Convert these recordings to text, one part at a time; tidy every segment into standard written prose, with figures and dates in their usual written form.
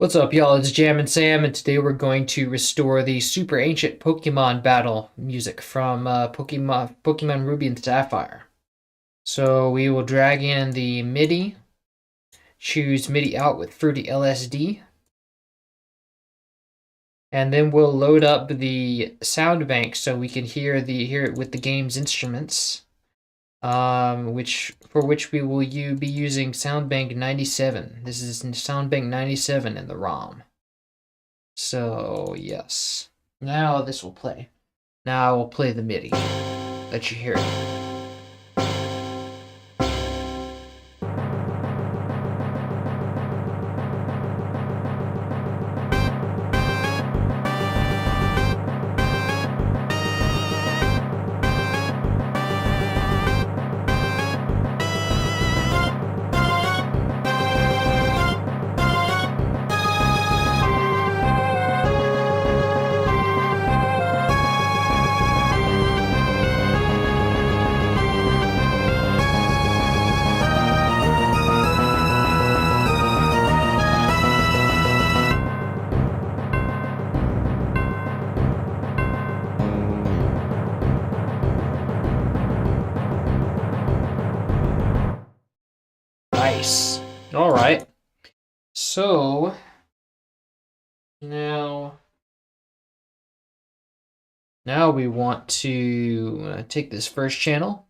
What's up, y'all? It's Jam and Sam, and today we're going to restore the super ancient Pokemon battle music from Pokemon Ruby and Sapphire. So we will drag in the MIDI, choose MIDI out with Fruity LSD, and then we'll load up the sound bank so we can hear it with the game's instruments. For which we will be using Soundbank 97. This is Soundbank 97 in the ROM. So, yes. Now this will play. Now we'll play the MIDI. Let you hear it. Nice. All right. So now we want to take this first channel,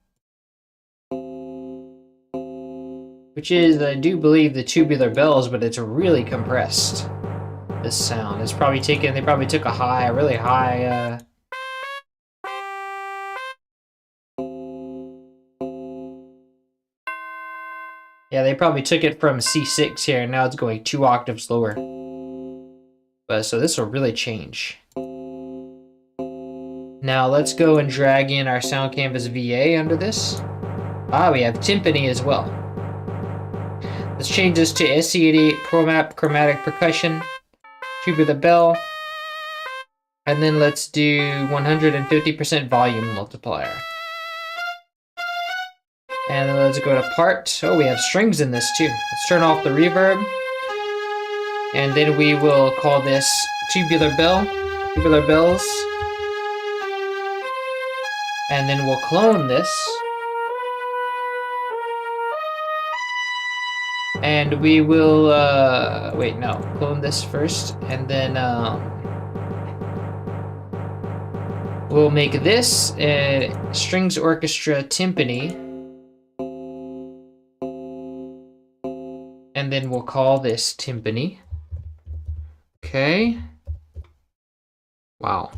which is, I do believe, the tubular bells, but it's really compressed. This sound is probably they probably took a really high. Yeah, they probably took it from C6 here, and now it's going 2 octaves lower. But so this will really change. Now let's go and drag in our Sound Canvas VA under this. We have timpani as well. Let's change this to SC88 ProMap Chromatic Percussion, tubular bell, and then let's do 150% volume multiplier. And then let's go to part. Oh, we have strings in this too. Let's turn off the reverb. And then we will call this tubular bells. And then we'll clone this. And we will, clone this first. And then we'll make this a strings orchestra timpani. And then we'll call this timpani. Okay. Wow.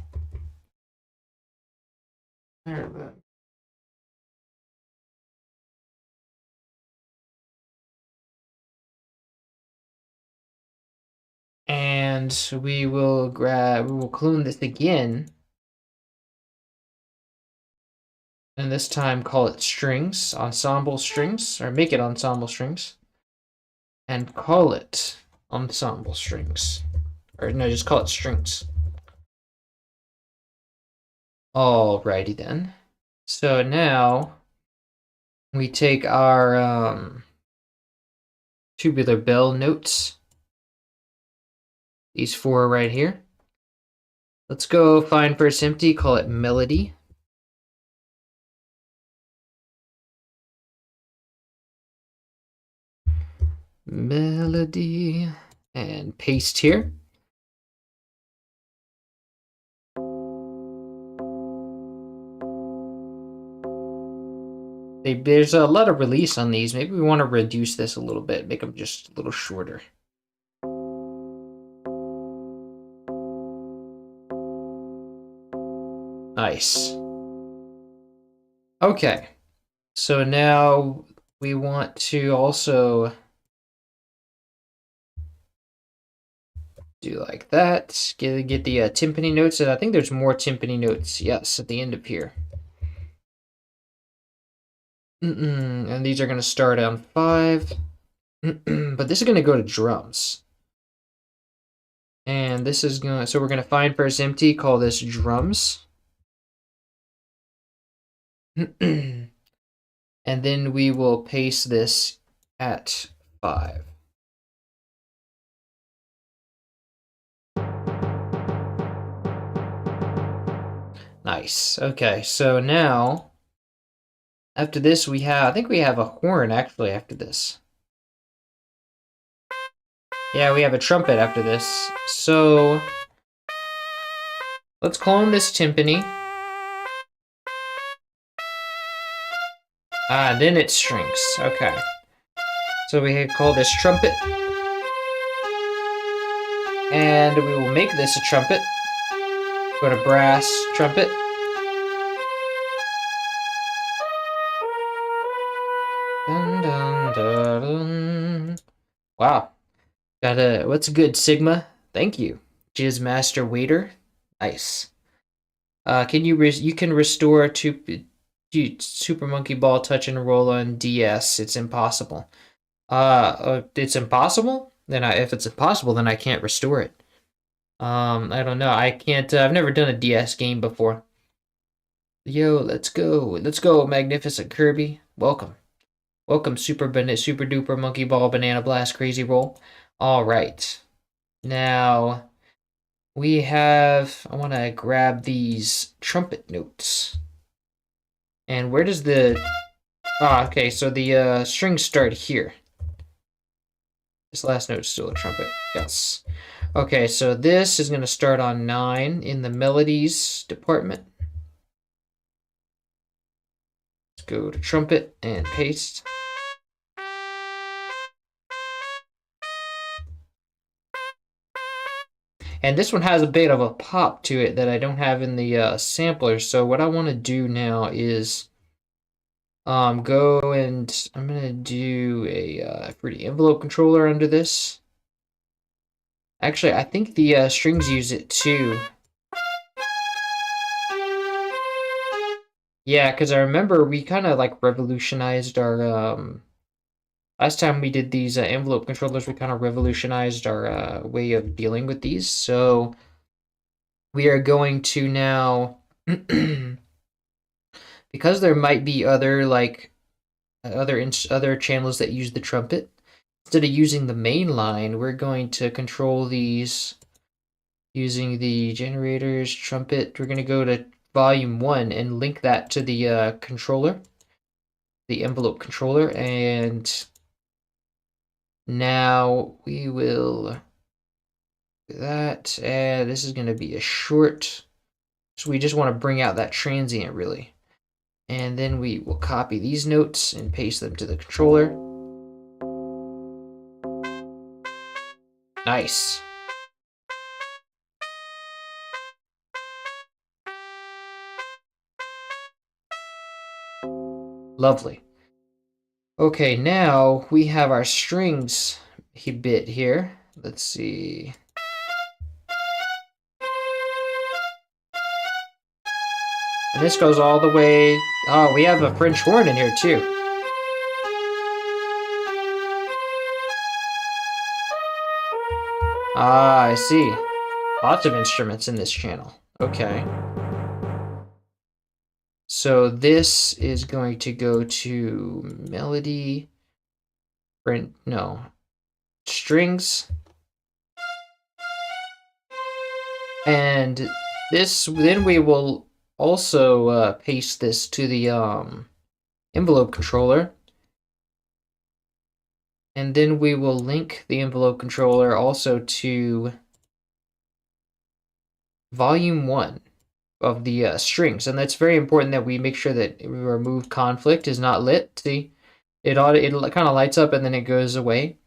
There we go. And we will clone this again. And this time call it strings, ensemble strings, or make it ensemble strings. And call it ensemble strings. Or no, just call it strings. Alrighty then. So now we take our tubular bell notes. These 4 right here. Let's go find first empty, call it melody. Melody, and paste here. There's a lot of release on these. Maybe we want to reduce this a little bit, make them just a little shorter. Nice. Okay, so now we want to also do like that. Get the timpani notes, and I think there's more timpani notes. Yes, at the end of here. And these are going to start on 5. But this is going to go to drums. And this is going to, so we're going to find first empty, call this drums. And then we will paste this at 5. Nice. Okay, so now after this we have, I think we have a horn actually after this. Yeah, we have a trumpet after this. So let's clone this timpani. Ah, then it's strings. Okay. So we call this trumpet. And we will make this a trumpet. Go to brass, trumpet. Dun, dun, dun, dun. Wow. Got a, what's good, Sigma? Thank you. Jizz Master Waiter. Nice. Can you can restore to Super Monkey Ball Touch and Roll on DS. It's impossible. It's impossible? Then if it's impossible, then I can't restore it. I don't know. I can't. I've never done a DS game before. Yo, let's go. Let's go, Magnificent Kirby. Welcome. Welcome, Super Duper Monkey Ball Banana Blast Crazy Roll. All right. Now we have. I want to grab these trumpet notes. And where does the? Ah, okay. So the strings start here. This last note is still a trumpet. Yes. Okay, so this is going to start on 9 in the melodies department. Let's go to trumpet and paste. And this one has a bit of a pop to it that I don't have in the sampler. So what I want to do now is go and I'm going to do a pretty envelope controller under this. Actually, I think the strings use it too. Yeah, because I remember we kind of like revolutionized our last time we did these envelope controllers, we kind of revolutionized our way of dealing with these. So we are going to now, because there might be other like other channels that use the trumpet. Instead of using the main line, we're going to control these using the generators, trumpet. We're going to go to volume 1 and link that to the controller, the envelope controller, and now we will do that, and this is going to be a short, so we just want to bring out that transient really. And then we will copy these notes and paste them to the controller. Nice. Lovely. Okay, now we have our strings bit here. Let's see. And this goes all the way. Oh, we have a French horn in here too. Ah, I see. Lots of instruments in this channel. Okay. So this is going to go to melody. No. Strings. And this, then we will also paste this to the envelope controller. And then we will link the envelope controller also to volume 1 of the strings. And that's very important that we make sure that we remove conflict is not lit. See, it kind of lights up and then it goes away.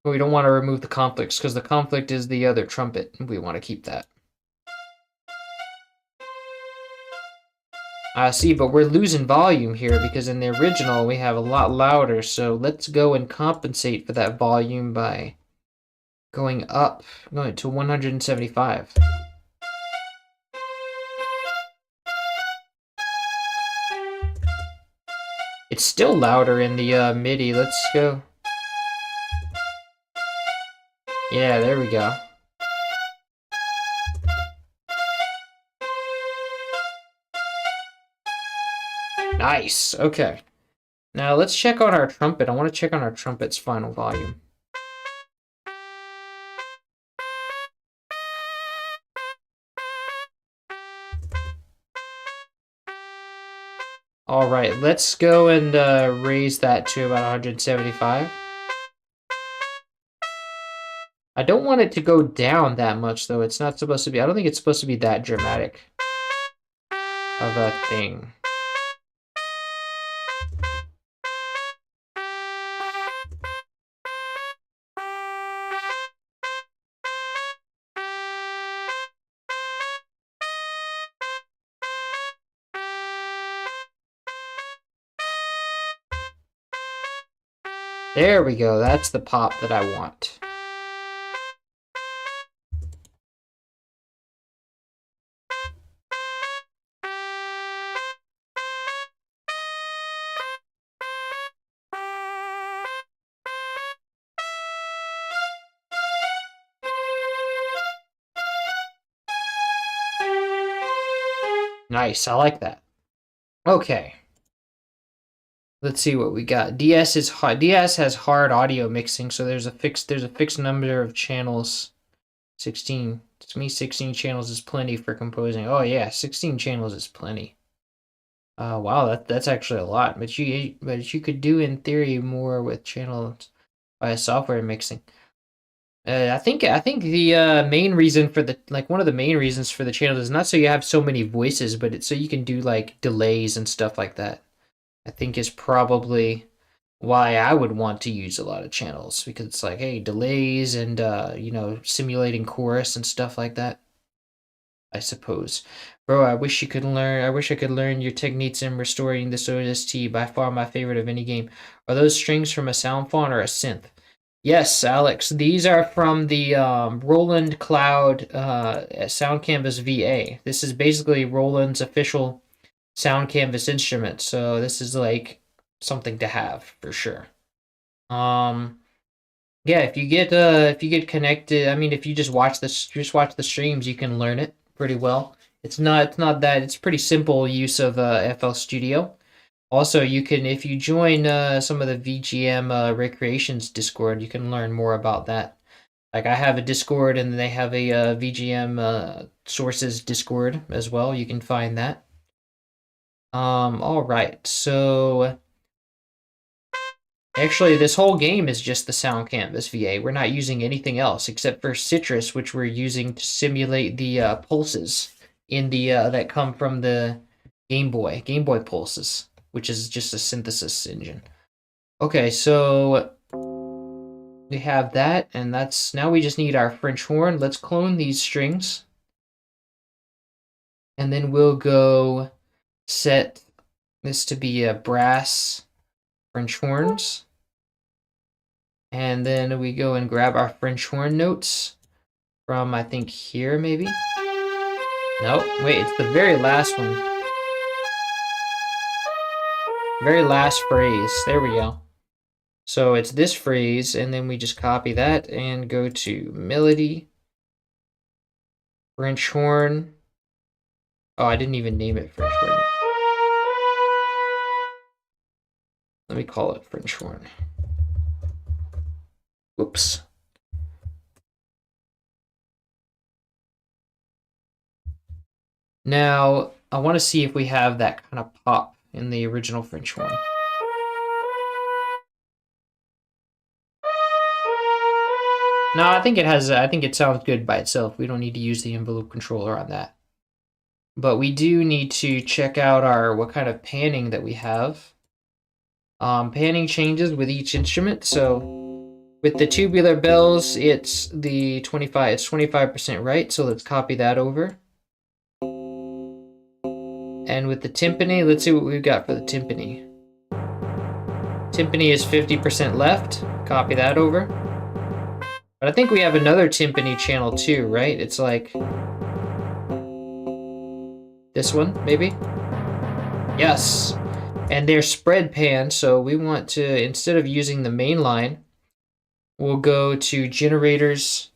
But we don't want to remove the conflicts because the conflict is the other trumpet. And we want to keep that. See, but we're losing volume here because in the original we have a lot louder. So let's go and compensate for that volume by going up, going to 175. It's still louder in the MIDI. Let's go. Yeah, there we go. Nice. Okay. Now let's check on our trumpet. I want to check on our trumpet's final volume. All right, let's go and raise that to about 175. I don't want it to go down that much, though. It's not supposed to be. I don't think it's supposed to be that dramatic of a thing. There we go. That's the pop that I want. Nice, I like that. Okay. Let's see what we got. DS is hard. DS has hard audio mixing, so there's a fixed number of channels. 16. To me, 16 channels is plenty for composing. Oh yeah, 16 channels is plenty. Wow, that's actually a lot. But you could do in theory more with channels by software mixing. I think the main reason for one of the main reasons for the channels is not so you have so many voices, but it's so you can do like delays and stuff like that. I think is probably why I would want to use a lot of channels, because it's like, hey, delays and you know, simulating chorus and stuff like that. I suppose. Bro, I wish I could learn your techniques in restoring this OST. By far my favorite of any game. Are those strings from a sound font or a synth? Yes, Alex. These are from the Roland Cloud Sound Canvas VA. This is basically Roland's official Sound Canvas instrument. So this is like something to have for sure. Yeah, if you get connected, I mean, if you just watch the streams, you can learn it pretty well. It's not that it's pretty simple use of FL Studio. Also, you can, if you join some of the VGM Recreations Discord, you can learn more about that. Like I have a Discord, and they have a VGM Sources Discord as well. You can find that. All right, so actually, this whole game is just the Sound Canvas VA. We're not using anything else except for Citrus, which we're using to simulate the pulses in the that come from the Game Boy pulses, which is just a synthesis engine. Okay, so we have that, and that's now we just need our French horn. Let's clone these strings, and then we'll go set this to be a brass French horns. And then we go and grab our French horn notes from, I think, here, maybe? Nope, wait, it's the very last one. Very last phrase. There we go. So it's this phrase, and then we just copy that and go to melody, French horn. Oh, I didn't even name it French horn. Let me call it French horn. Whoops. Now, I want to see if we have that kind of pop in the original French horn. No, I think it sounds good by itself. We don't need to use the envelope controller on that. But we do need to check out what kind of panning that we have. Panning changes with each instrument, so with the tubular bells, it's 25% right, so let's copy that over. And with the timpani, let's see what we've got for the timpani. Timpani is 50% left, copy that over. But I think we have another timpani channel too, right? It's like this one, maybe? Yes. And they're spread pan, so we want to, instead of using the main line, we'll go to generators,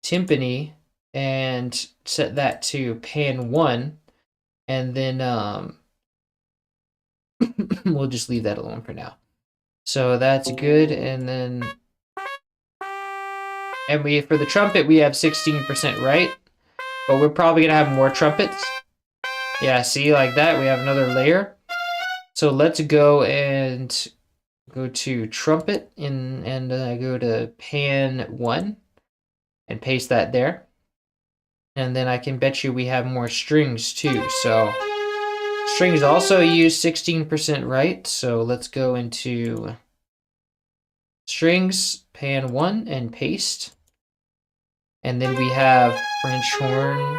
timpani, and set that to pan 1, and then we'll just leave that alone for now. So that's good, and then for the trumpet we have 16% right, but we're probably gonna have more trumpets. Yeah, see, like that, we have another layer. So let's go and go to trumpet and go to pan 1 and paste that there. And then I can bet you we have more strings too. So strings also use 16% right. So let's go into strings, pan 1 and paste. And then we have French horn.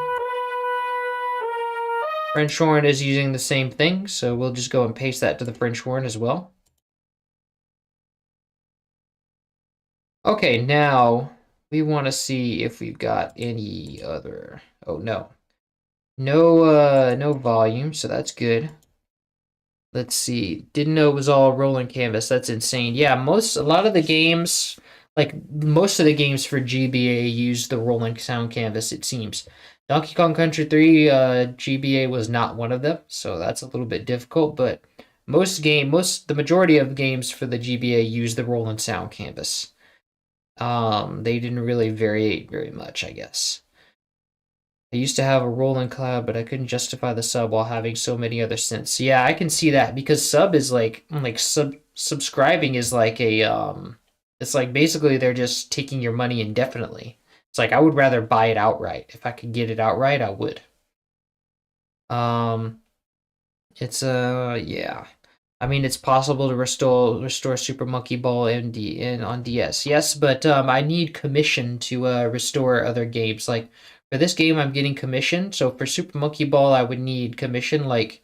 French horn is using the same thing, so we'll just go and paste that to the French horn as well. Okay, now we want to see if we've got any other. Oh no, no volume, so that's good. Let's see. Didn't know it was all Roland Canvas. That's insane. Yeah, a lot of the games, like most of the games for GBA use the Roland Sound Canvas, it seems. Donkey Kong Country 3, GBA was not one of them, so that's a little bit difficult, but the majority of games for the GBA use the Roland Sound Canvas. They didn't really vary very much, I guess. I used to have a Roland Cloud, but I couldn't justify the sub while having so many other synths. Yeah, I can see that because sub is like subscribing is like it's like basically they're just taking your money indefinitely. It's like I would rather buy it outright. If I could get it outright, I would. It's yeah. I mean, it's possible to restore Super Monkey Ball on DS. Yes, but I need commission to restore other games. Like for this game, I'm getting commission. So for Super Monkey Ball, I would need commission. Like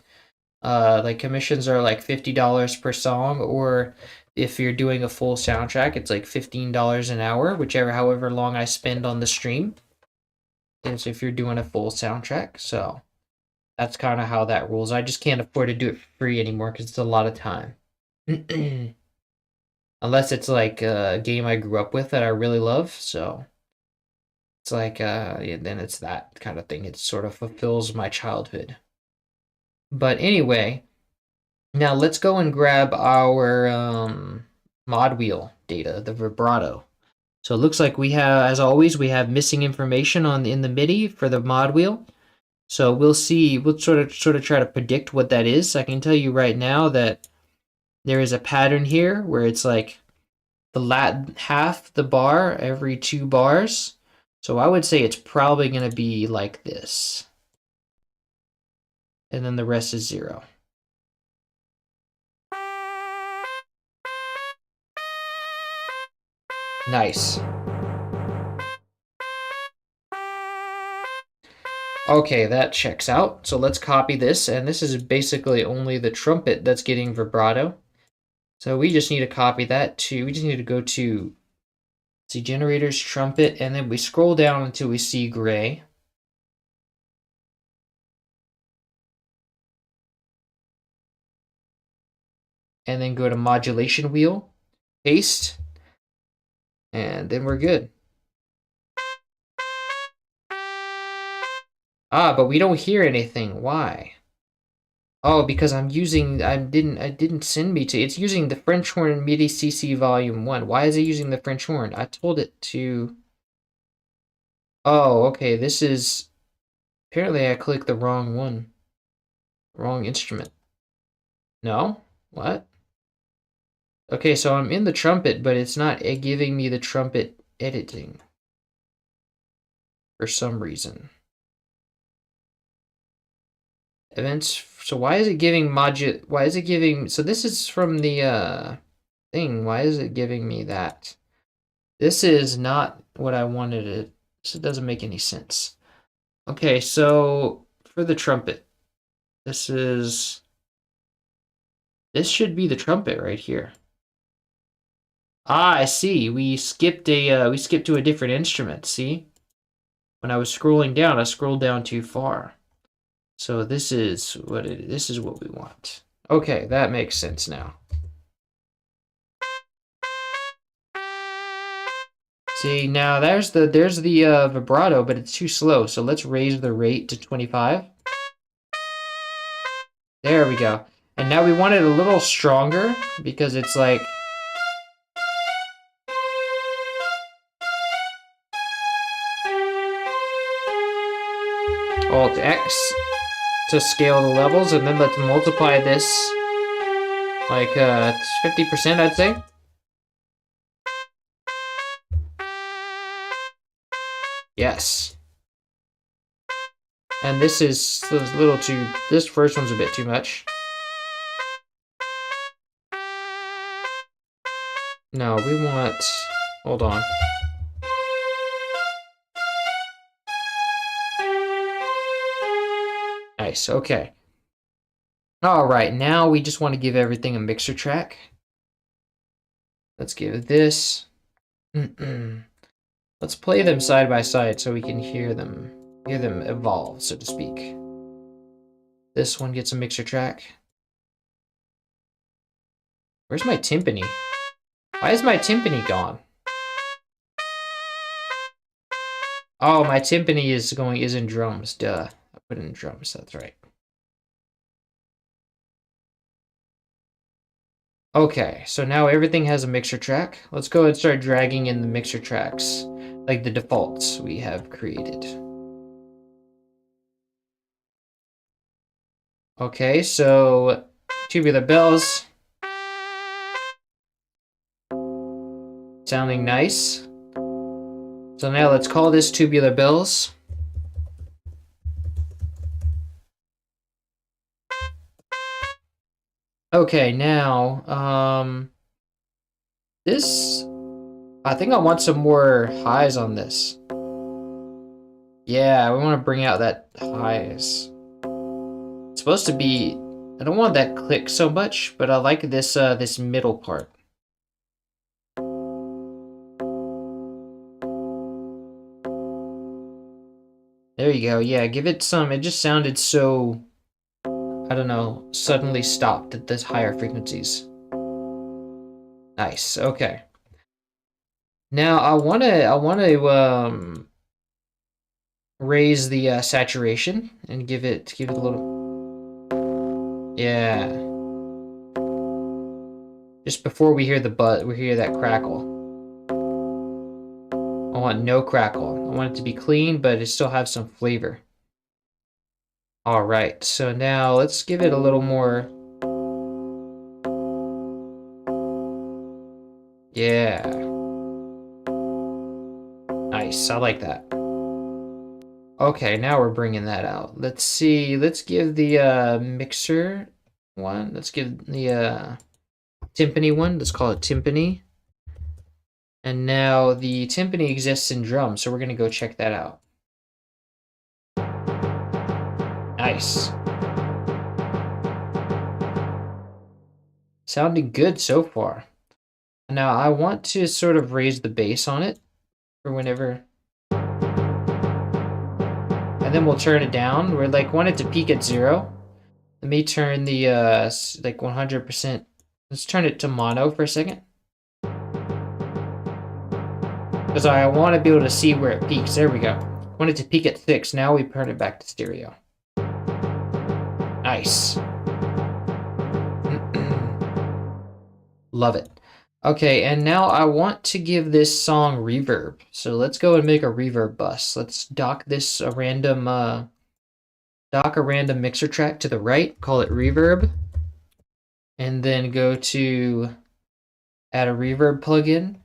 commissions are like $50 per song, or if you're doing a full soundtrack, it's like $15 an hour, however long I spend on the stream. Is if you're doing a full soundtrack. So that's kind of how that rules. I just can't afford to do it for free anymore because it's a lot of time. Unless it's like a game I grew up with that I really love. So it's like, yeah, then it's that kind of thing. It sort of fulfills my childhood. But anyway, now let's go and grab our mod wheel data, the vibrato. So it looks like we have, as always, we have missing information in the MIDI for the mod wheel. So we'll see. We'll sort of try to predict what that is. I can tell you right now that there is a pattern here where it's like half the bar every 2 bars. So I would say it's probably going to be like this, and then the rest is 0. Nice. Okay, that checks out. So let's copy this, and this is basically only the trumpet that's getting vibrato. So we just need to copy that we just need to go to see generators, trumpet, and then we scroll down until we see gray. And then go to modulation wheel, paste, and then we're good. But we don't hear anything. Why? Oh, because I didn't send me to. It's using the French horn MIDI CC volume 1. Why is it using the French horn? I told it to. Oh, okay. This is apparently I clicked the wrong one. Wrong instrument. No? What? Okay, so I'm in the trumpet, but it's not giving me the trumpet editing for some reason. Events. So why is it giving so this is from the thing. Why is it giving me that? This is not what I wanted it. This doesn't make any sense. Okay, so for the trumpet, this should be the trumpet right here. I see. We skipped to a different instrument, see? When I was scrolling down, I scrolled down too far. So this is what we want. Okay, that makes sense now. See, now there's the vibrato, but it's too slow. So let's raise the rate to 25. There we go. And now we want it a little stronger because it's like Alt X to scale the levels, and then let's multiply this Like, it's 50%, I'd say. Yes. And this is a little too, this first one's a bit too much. No, we want, hold on. Nice, okay. All right, now we just want to give everything a mixer track. Let's give this. Let's play them side by side so we can hear them evolve, so to speak. This one gets a mixer track. Where's my timpani? Why is my timpani gone? Oh, my timpani is in drums. Duh. I put it in drums, that's right. Okay, so now everything has a mixer track. Let's go and start dragging in the mixer tracks, like the defaults we have created. Okay, so tubular bells. Sounding nice. So now let's call this tubular bells. Okay, now, this, I think I want some more highs on this. Yeah, we want to bring out that highs. It's supposed to be, I don't want that click so much, but I like this, this middle part. There you go, yeah, give it some, it just sounded so, I don't know, suddenly stopped at this higher frequencies. Nice, okay. Now I wanna raise the saturation and give it a little, yeah. Just before we hear the buzz, we hear that crackle. I want no crackle. I want it to be clean, but it still have some flavor. All right, so now let's give it a little more. Yeah. Nice, I like that. Okay, now we're bringing that out. Let's see, let's give the mixer one. Let's give the timpani one. Let's call it timpani. And now the timpani exists in drums, so we're gonna go check that out. Nice. Sounding good so far. Now I want to sort of raise the bass on it for whenever. And then we'll turn it down. We're like want it to peak at 0. Let me turn the like 100%. Let's turn it to mono for a second. Because I want to be able to see where it peaks. There we go. I want it to peak at 6. Now we turn it back to stereo. Nice. Love it. Okay, and now I want to give this song reverb. So let's go and make a reverb bus. Let's dock this a random mixer track to the right, call it reverb. And then go to add a reverb plugin.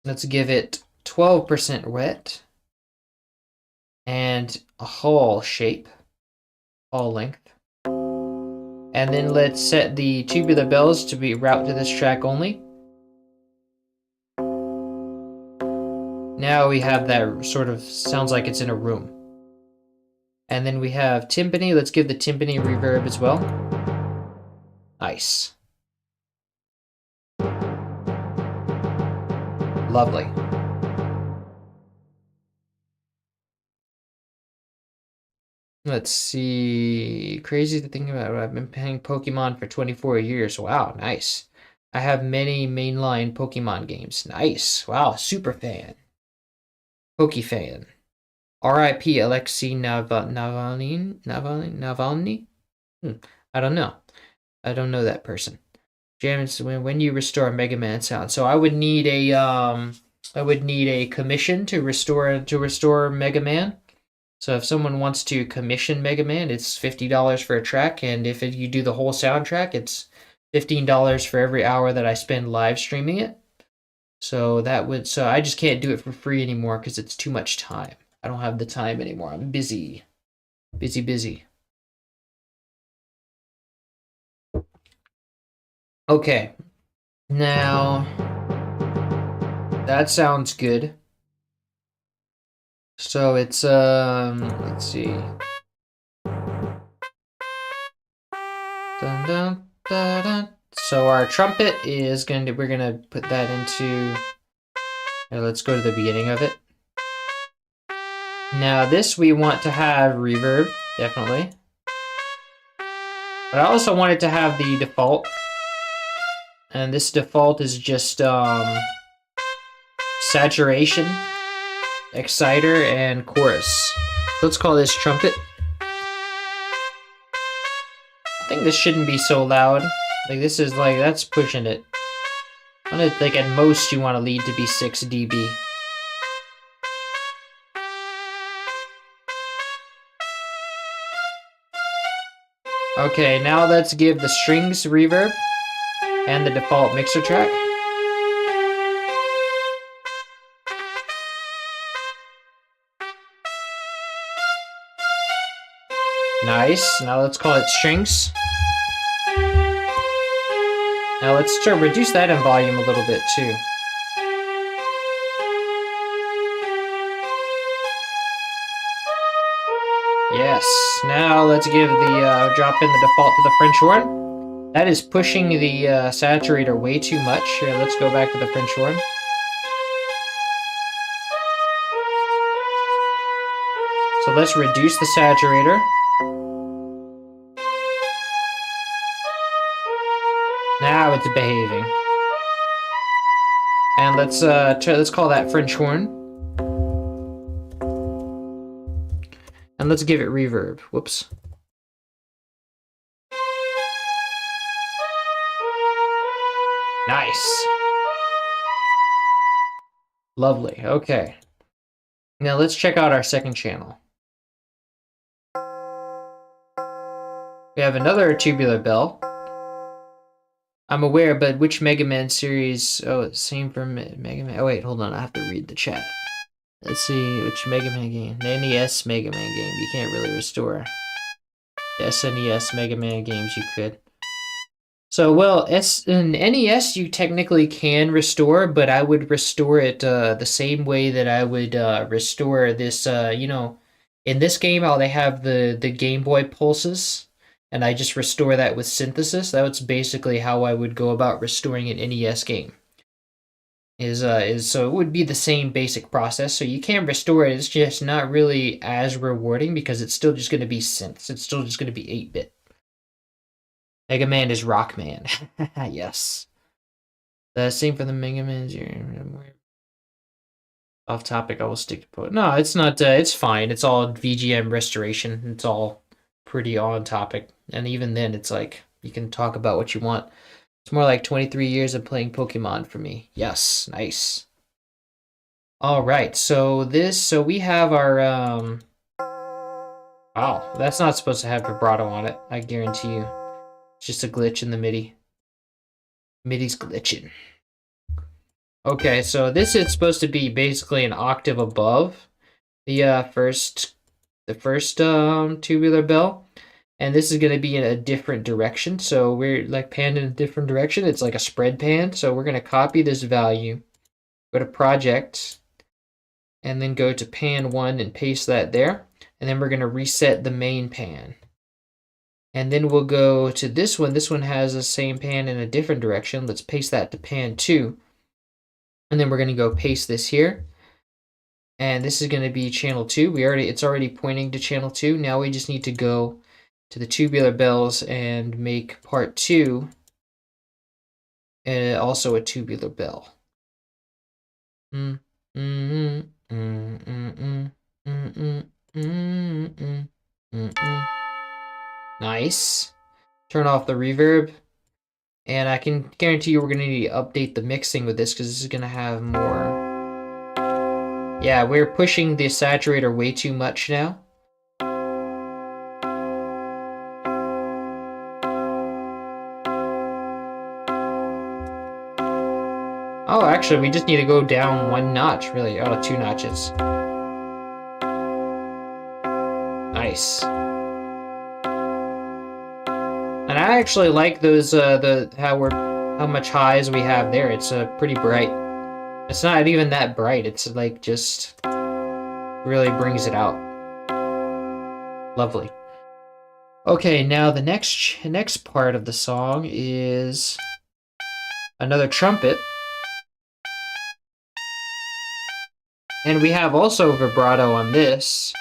Let's give it 12% wet and a whole shape, all length. And then let's set the tubular bells to be route to this track only. Now we have that sort of sounds like it's in a room. And then we have timpani. Let's give the timpani reverb as well. Nice. Lovely. Let's see. Crazy to think about. I've been playing Pokemon for 24 years. Wow, nice. I have many mainline Pokemon games. Nice. Wow, super fan. Poke fan. R.I.P. Alexei Navalny? I don't know. I don't know that person. James, when you restore Mega Man sound, so I would need a commission to restore Mega Man. So if someone wants to commission Mega Man, it's $50 for a track, and if you do the whole soundtrack, it's $15 for every hour that I spend live streaming it. So I just can't do it for free anymore because it's too much time. I don't have the time anymore. I'm busy. Busy. Okay. Now that sounds good. So it's let's see. Dun, dun, dun, dun. So our trumpet is we're gonna put that into. Let's go to the beginning of it. Now this we want to have reverb, definitely. But I also want it to have the default. And this default is just saturation, exciter, and chorus. Let's call this trumpet. I think this shouldn't be so loud. Like this is like, that's pushing it. Like at most you want a lead to be 6 dB. Okay, now let's give the strings reverb and the default mixer track. Nice. Now let's call it strings. Now let's reduce that in volume a little bit too. Yes. Now let's give the drop in the default to the French horn. That is pushing the saturator way too much. Here, let's go back to the French horn. So let's reduce the saturator. Now it's behaving. And let's call that French horn. And let's give it reverb. Whoops. Nice. Lovely. Okay. Now let's check out our second channel. We have another tubular bell. I'm aware, but which Mega Man series? Oh, same for Mega Man. Oh wait, hold on. I have to read the chat. Let's see which Mega Man game. The NES Mega Man game. You can't really restore. The SNES Mega Man games you could. So, well, in NES you technically can restore, but I would restore it the same way that I would restore this. You know, in this game, how they have the Game Boy pulses, and I just restore that with synthesis. That's basically how I would go about restoring an NES game. So it would be the same basic process. So you can restore it. It's just not really as rewarding because it's still just going to be synths. It's still just going to be 8-bit. Mega Man is Rockman. Yes. The same for the Mega Man. Off topic, I will stick to poet. No, it's not. It's fine. It's all VGM restoration. It's all pretty on topic. And even then, it's like you can talk about what you want. It's more like 23 years of playing Pokemon for me. Yes, nice. All right, so we have our wow, that's not supposed to have vibrato on it. I guarantee you. It's just a glitch in the MIDI. MIDI's glitching. Okay, so this is supposed to be basically an octave above the first tubular bell. And this is going to be in a different direction. So we're like panned in a different direction. It's like a spread pan. So we're going to copy this value, go to project, and then go to pan 1 and paste that there. And then we're going to reset the main pan. And then we'll go to this one. This one has the same pan in a different direction. Let's paste that to pan 2. And then we're going to go paste this here. And this is going to be channel 2. It's already pointing to channel 2. Now we just need to go to the tubular bells and make part 2 also a tubular bell. Nice. Turn off the reverb. And I can guarantee you we're going to need to update the mixing with this because this is going to have more. Yeah, we're pushing the saturator way too much now. Oh, actually, we just need to go down one notch, really. Oh, 2 notches. Nice. And I actually like those, how much highs we have there. It's pretty bright. It's not even that bright. It's like just really brings it out. Lovely. Okay, now the next part of the song is another trumpet. And we have also vibrato on this.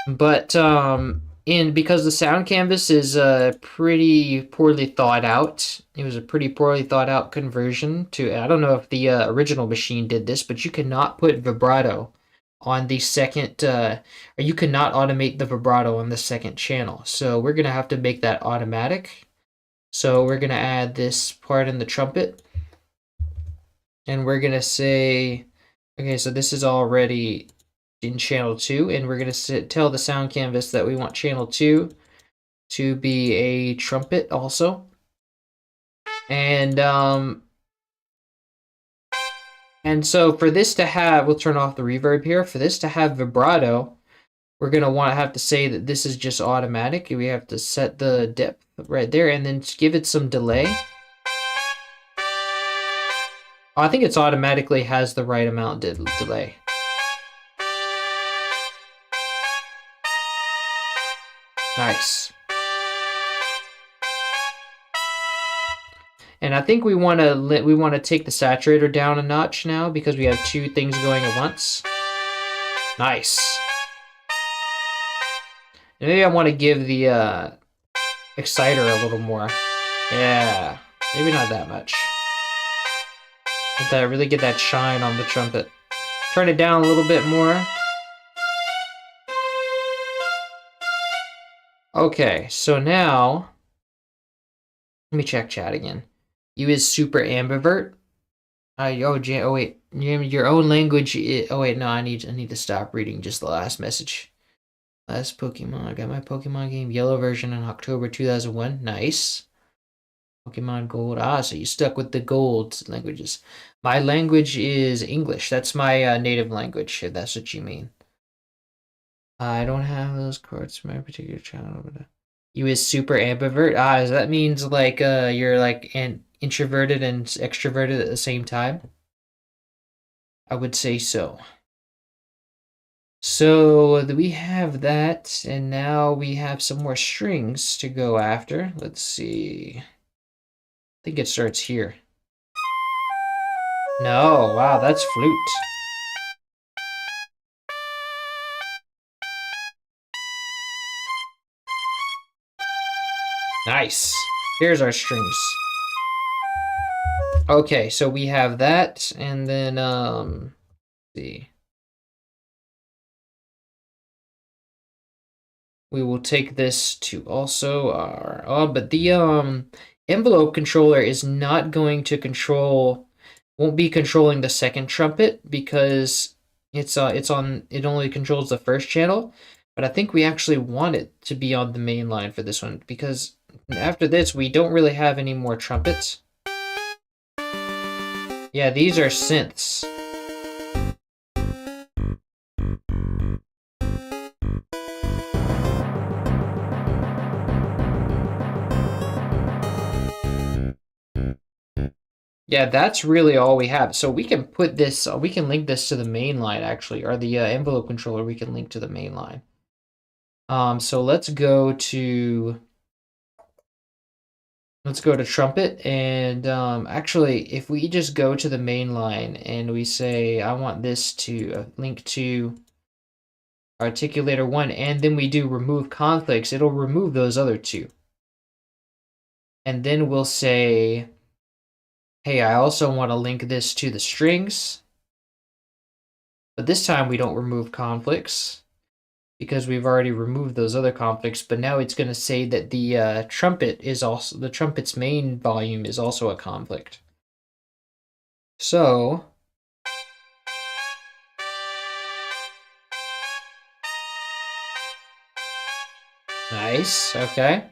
But because the sound canvas is pretty poorly thought out, it was a pretty poorly thought out conversion to, I don't know if the original machine did this, but you cannot put vibrato on the second, or you cannot automate the vibrato on the second channel. So we're gonna have to make that automatic. So we're gonna add this part in the trumpet. And we're gonna say, okay, so this is already in channel 2, and we're gonna tell the sound canvas that we want channel 2 to be a trumpet also. And so for this to have, we'll turn off the reverb here. For this to have vibrato, we're gonna have to say that this is just automatic. We have to set the depth right there, and then give it some delay. Oh, I think it's automatically has the right amount of delay. Nice. And I think we want to take the saturator down a notch now because we have 2 things going at once. Nice. And maybe I want to give the exciter a little more. Yeah, maybe not that much. Really get that shine on the trumpet. Turn it down a little bit more. Okay, so now let me check chat again. You is super ambivert. Oh wait, your own language. Oh wait, no, I need to stop reading just the last message. Last Pokemon. I got my Pokemon game yellow version in October 2001. Nice. Pokemon Gold. Ah, so you stuck with the gold languages. My language is English. That's my native language, if that's what you mean. I don't have those cards for my particular channel. You is super ambivert. Ah, that means like you're like an introverted and extroverted at the same time? I would say so. So we have that, and now we have some more strings to go after. Let's see. I think it starts here. No, wow, that's flute. Nice. Here's our strings. Okay, so we have that, and then let's see. We will take this to also our but the envelope controller is not going to won't be controlling the second trumpet because it only controls the first channel. But I think we actually want it to be on the main line for this one because after this we don't really have any more trumpets. Yeah, these are synths. Yeah, that's really all we have. So we can put this, we can link this to the main line actually, or the envelope controller we can link to the main line. So let's go to trumpet, and actually if we just go to the main line and we say I want this to link to articulator 1, and then we do remove conflicts, it'll remove those other 2. And then we'll say, hey, I also want to link this to the strings, but this time we don't remove conflicts because we've already removed those other conflicts. But now it's going to say that the trumpet's main volume is also a conflict. So nice. Okay.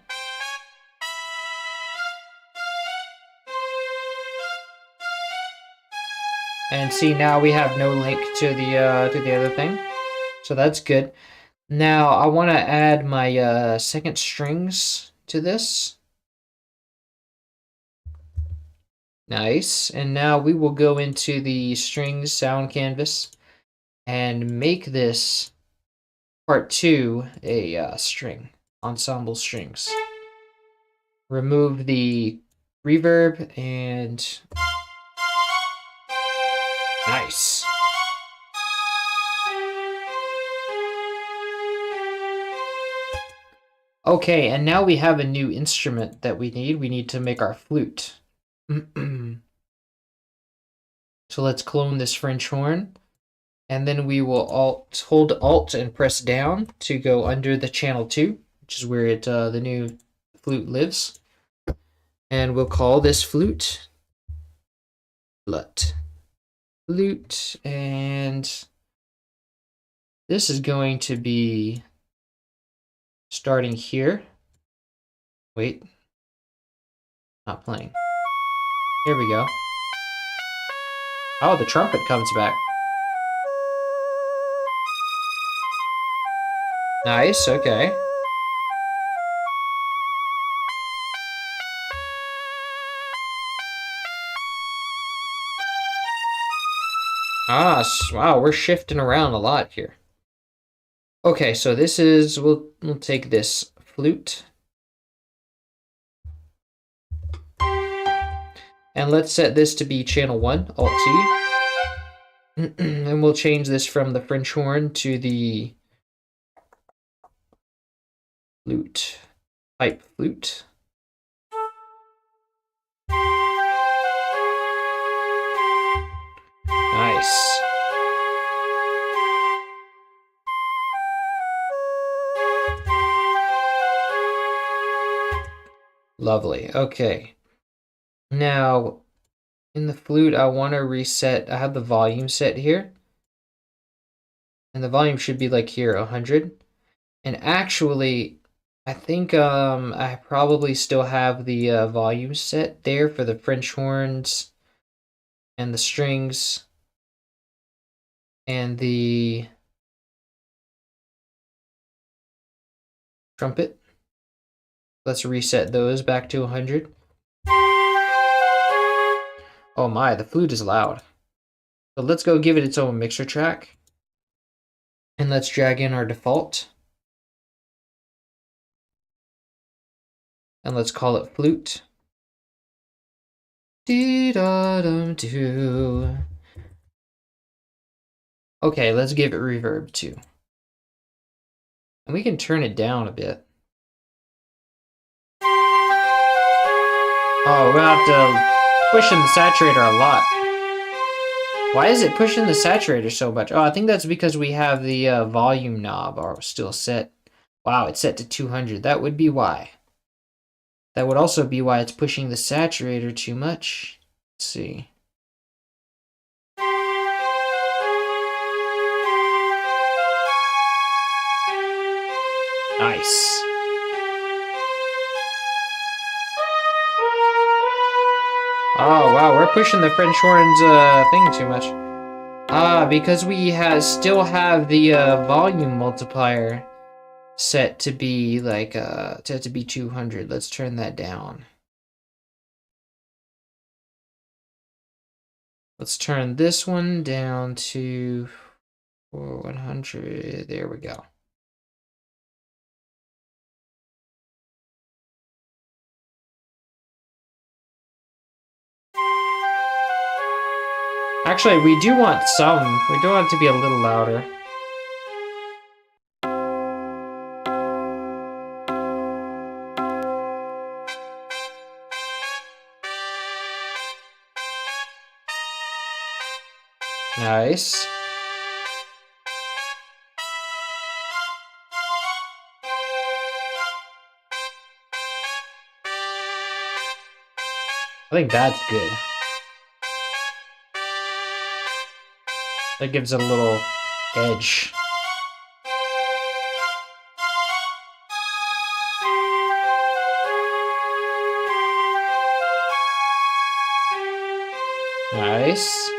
And see, now we have no link to the other thing. So that's good. Now I want to add my second strings to this. Nice. And now we will go into the strings sound canvas and make this part 2 a string, ensemble strings. Remove the reverb and nice. Okay, and now we have a new instrument that we need. We need to make our flute. So let's clone this French horn. And then we will hold Alt and press down to go under the channel 2, which is where the new flute lives. And we'll call this flute. Flute, and this is going to be starting here. Wait, not playing. Here we go. Oh, the trumpet comes back. Nice, okay. Ah, wow, we're shifting around a lot here. Okay, so this is, we'll take this flute. And let's set this to be channel 1, Alt-T. And we'll change this from the French horn to the flute, pipe flute. Nice. Lovely. Okay. Now, in the flute, I want to reset. I have the volume set here. And the volume should be like here, 100. And actually, I think I probably still have the volume set there for the French horns and the strings and the trumpet. Let's reset those back to 100. Oh my, the flute is loud. So let's go give it its own mixer track. And let's drag in our default. And let's call it flute. Dee-da-dum-doo. Okay, let's give it reverb too. And we can turn it down a bit. Oh, we'll have to push in the saturator a lot. Why is it pushing the saturator so much? Oh, I think that's because we have the volume knob still set. Wow, it's set to 200. That would be why. That would also be why it's pushing the saturator too much. Let's see. Nice. Oh, wow, we're pushing the French horns thing too much. Because we still have the volume multiplier set to be like to be 200. Let's turn that down. Let's turn this one down to 100. There we go. Actually, we do want it to be a little louder. Nice. I think that's good. That gives it a little edge. Nice.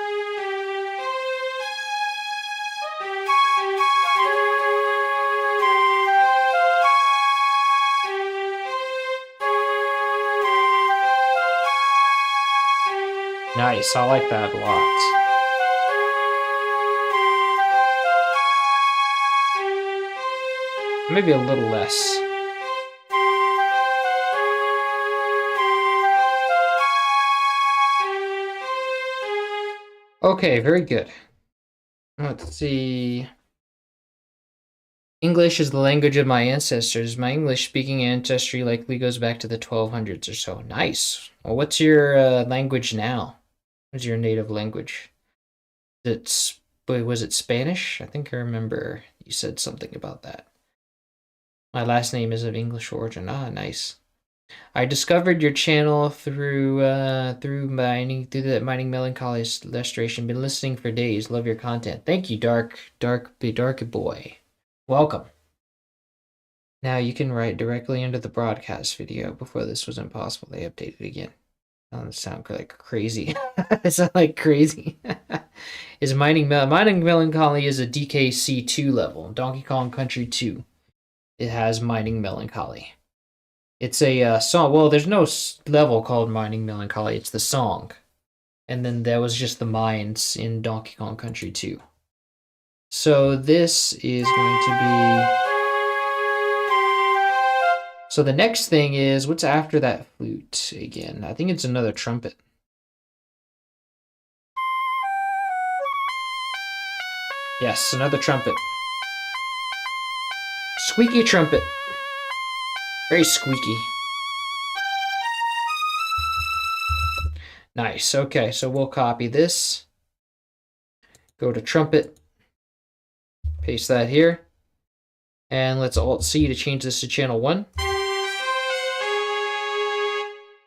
Nice, I like that a lot. Maybe a little less. Okay, very good. Let's see. English is the language of my ancestors. My English-speaking ancestry likely goes back to the 1200s or so. Nice. Well, what's your language now? What's your native language? Was it Spanish? I think I remember you said something about that. My last name is of English origin. Ah, nice. I discovered your channel through the Mining Melancholy illustration. Been listening for days. Love your content. Thank you, Dark Boy. Welcome. Now you can write directly into the broadcast video. Before this was impossible. They updated it again. Doesn't sound like crazy. It sounds like crazy. Is Mining Melancholy is a DKC2 level. Donkey Kong Country 2. It has Mining Melancholy. It's a song. Well, there's no level called Mining Melancholy. It's the song. And then there was just the mines in Donkey Kong Country 2. So this is going to be... So the next thing is, what's after that flute again? I think it's another trumpet. Yes, another trumpet. Squeaky trumpet. Very squeaky. Nice. Okay, so we'll copy this. Go to trumpet. Paste that here. And let's Alt-C to change this to channel 1.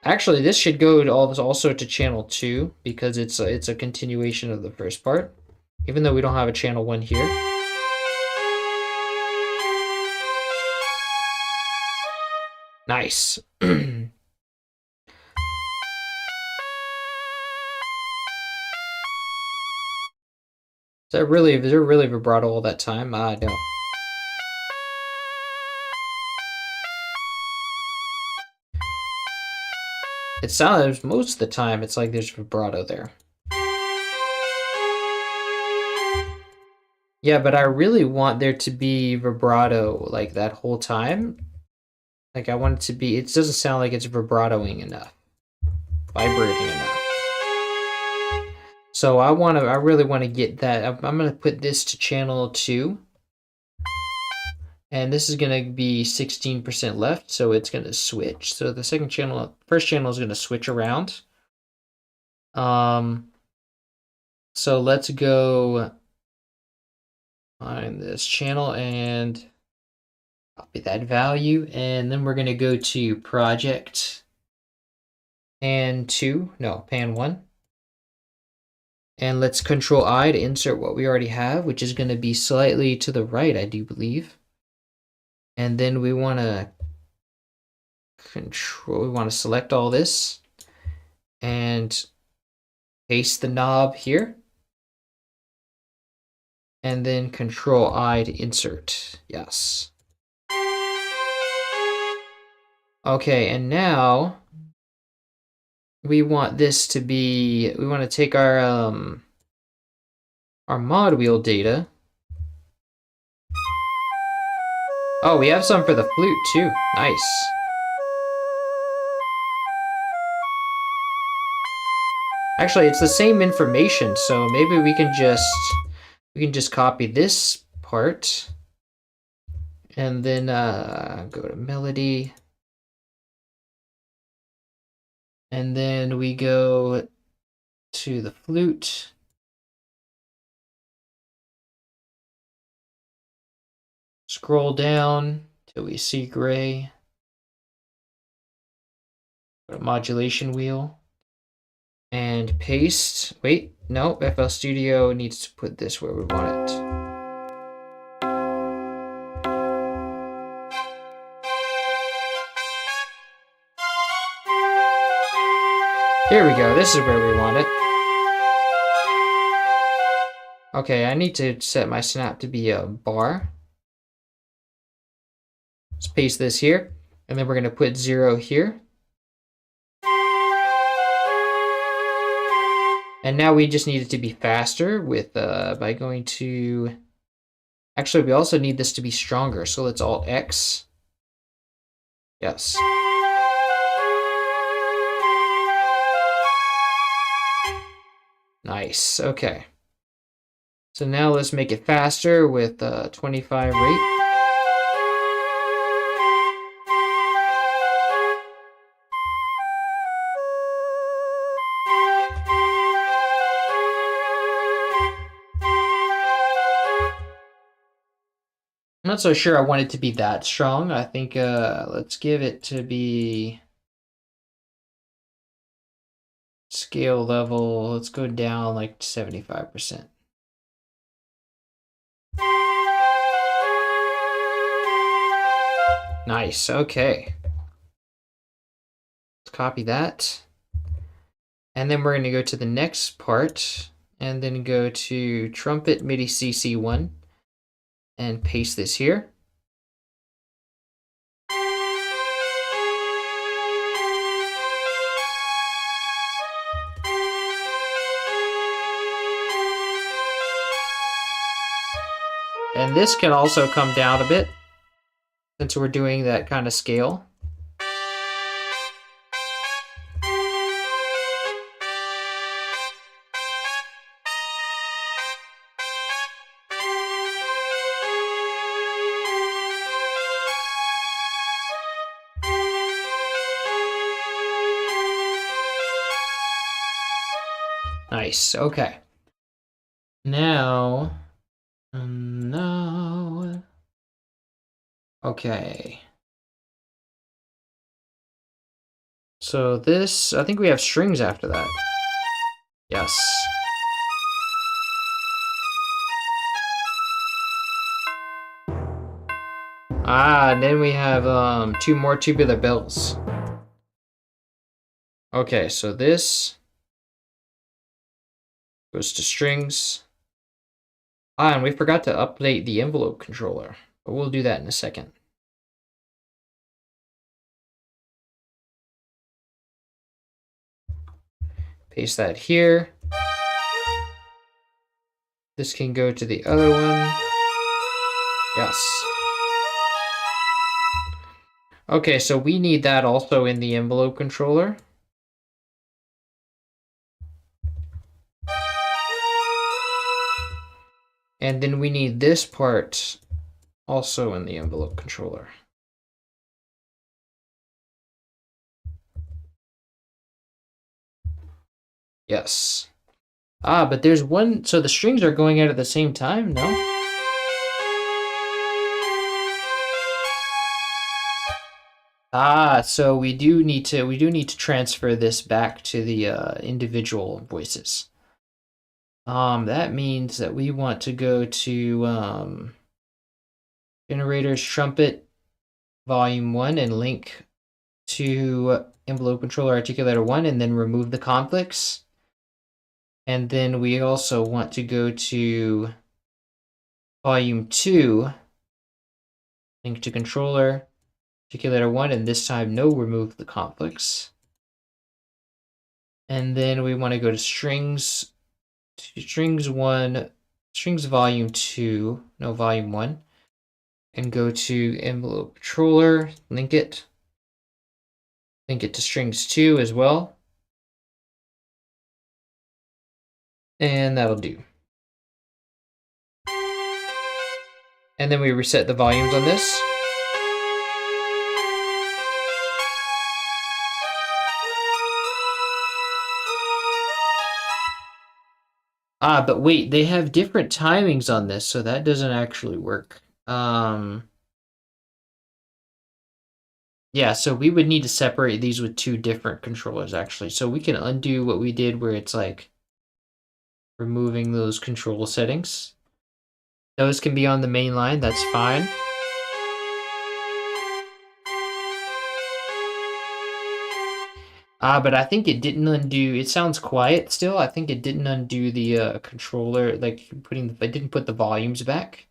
Actually, this should go also to channel 2 because it's a continuation of the first part, even though we don't have a channel 1 here. Nice. Is there really vibrato all that time? I don't. It sounds, most of the time, it's like there's vibrato there. Yeah, but I really want there to be vibrato like that whole time. Like I want it to be, it doesn't sound like it's vibratoing enough. Vibrating enough. So I really want to get that. I'm going to put this to channel 2. And this is going to be 16% left, so it's going to switch. So the first channel is going to switch around. So let's go find this channel and copy that value. And then we're going to go to Project Pan 1. And let's Control-I to insert what we already have, which is going to be slightly to the right, I do believe. And then we want to select all this and paste the knob here. And then Control-I to insert. Yes. Okay, and now we want this to be, we want to take our mod wheel data. Oh, we have some for the flute too. Nice. Actually, it's the same information, so maybe we can just copy this part and then go to melody. And then we go to the flute. Scroll down till we see gray. Go to modulation wheel. And paste. Wait, no, FL Studio needs to put this where we want it. Here we go, this is where we want it. Okay, I need to set my snap to be a bar. Let's paste this here, and then we're going to put 0 here. And now we just need it to be faster with by going to, actually we also need this to be stronger. So let's Alt X. Yes. Nice, okay. So now let's make it faster with 25 rate. I'm not so sure I want it to be that strong. I think let's give it to be scale level. Let's go down like 75%. Nice, okay. Let's copy that. And then we're going to go to the next part and then go to trumpet MIDI CC1 and paste this here. And this can also come down a bit since we're doing that kind of scale. Nice, okay. Now, okay. So this, I think we have strings after that. Yes. And then we have 2 more tubular bells. Okay, so this goes to strings. And we forgot to update the envelope controller, but we'll do that in a second. Paste that here. This can go to the other one. Yes. Okay, so we need that also in the envelope controller. And then we need this part also in the envelope controller. Yes. But there's one, so the strings are going out at the same time, no? So we do need to transfer this back to the individual voices. That means that we want to go to generators trumpet volume 1 and link to envelope controller articulator 1 and then remove the conflicts. And then we also want to go to volume 2, link to controller articulator 1, and this time no remove the conflicts. And then we want to go to strings volume 2, no, volume 1, and go to envelope controller, link it to strings 2 as well. And that'll do. And then we reset the volumes on this. But wait, they have different timings on this, so that doesn't actually work. Yeah, so we would need to separate these with 2 different controllers, actually. So we can undo what we did where it's like removing those control settings. Those can be on the main line, that's fine. But I think it didn't undo, it sounds quiet still. I think it didn't undo the controller, like it didn't put the volumes back,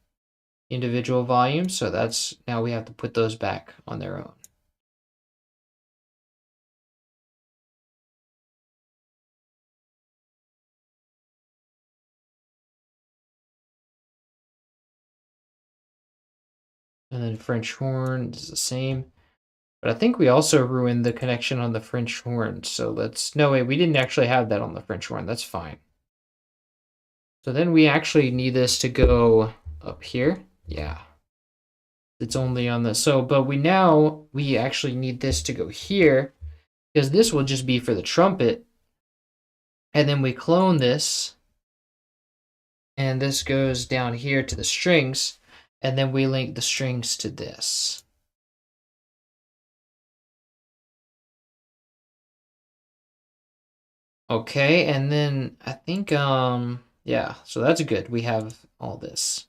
individual volumes. So that's, now we have to put those back on their own. And then French horn is the same. But I think we also ruined the connection on the French horn. So let's, no wait, we didn't actually have that on the French horn. That's fine. So then we actually need this to go up here. Yeah. It's only on the, so, but we actually need this to go here because this will just be for the trumpet. And then we clone this. And this goes down here to the strings. And then we link the strings to this. Okay, and then I think, yeah, so that's good. We have all this.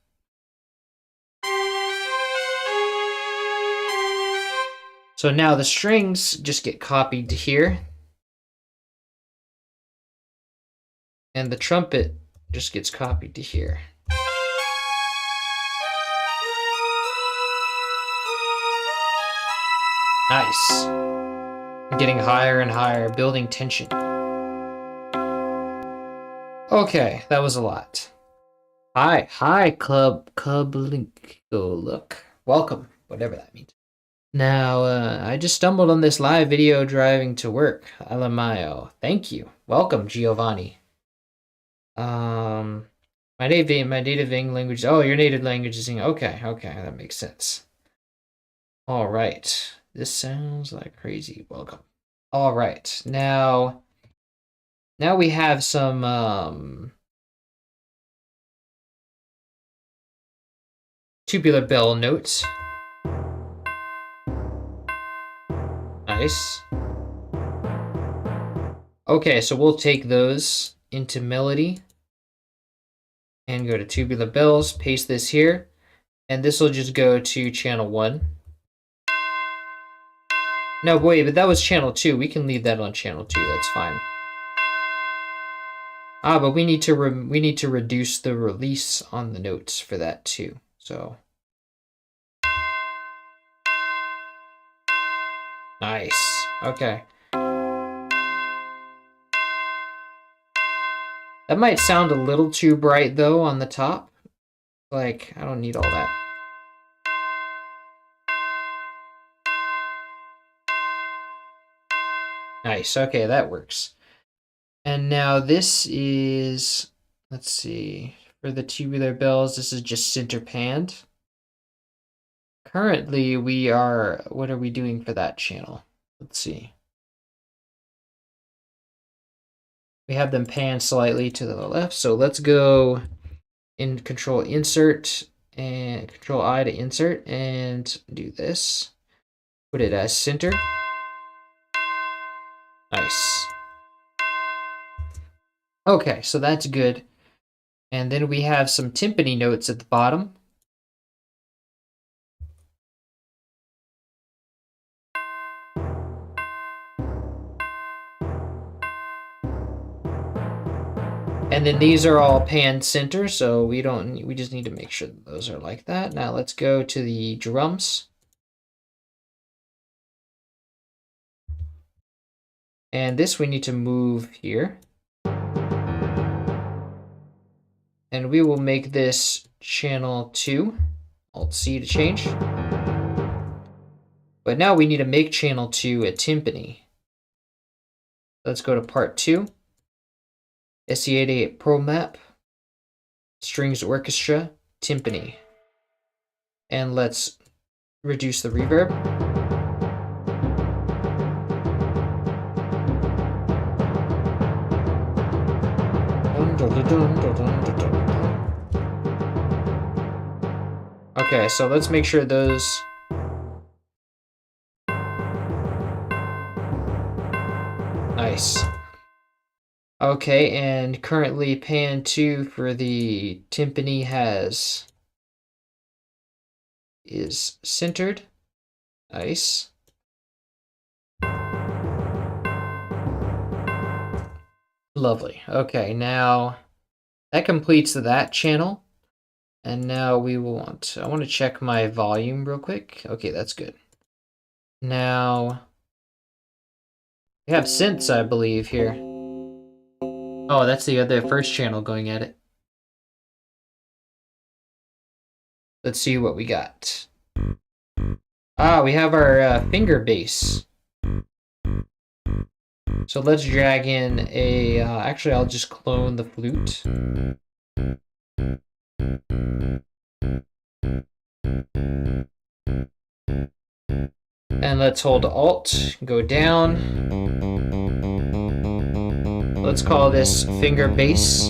So now the strings just get copied to here. And the trumpet just gets copied to here. Nice. Getting higher and higher, building tension. Okay, that was a lot. Hi, Club Link. Go look. Welcome, whatever that means. Now, I just stumbled on this live video driving to work. Alamayo. Thank you. Welcome, Giovanni. My native English language. Oh, your native language is English. Okay, that makes sense. All right. This sounds like crazy. Welcome. All right. Now we have some tubular bell notes. Nice. Okay, so we'll take those into melody and go to tubular bells, paste this here, and this will just go to channel 1. No, wait, but that was channel 2. We can leave that on channel 2. That's fine. Ah, but we need to reduce the release on the notes for that too. So nice. Okay. That might sound a little too bright though on the top. Like, I don't need all that. Nice. Okay, that works. And now this is, let's see, for the tubular bells, this is just center panned. Currently, what are we doing for that channel? Let's see. We have them panned slightly to the left, so let's go in Control Insert and Control I to insert and do this. Put it as center. Nice. Okay, so that's good. And then we have some timpani notes at the bottom. And then these are all pan center, so we just need to make sure that those are like that. Now let's go to the drums. And this we need to move here. And we will make this channel 2. Alt-C to change. But now we need to make channel 2 a timpani. Let's go to part 2. SE88 Pro Map, Strings Orchestra, Timpani. And let's reduce the reverb. Okay, so let's make sure those... Nice. Okay, and currently pan 2 for the timpani is centered. Nice. Lovely. Okay, now that completes that channel. And now I want to check my volume real quick. Okay, that's good. Now we have synths, I believe, here. Oh, that's the other first channel going at it. Let's see what we got. Ah, we have our finger bass. So let's drag in a, actually I'll just clone the flute. And let's hold Alt, go down. Let's call this finger bass.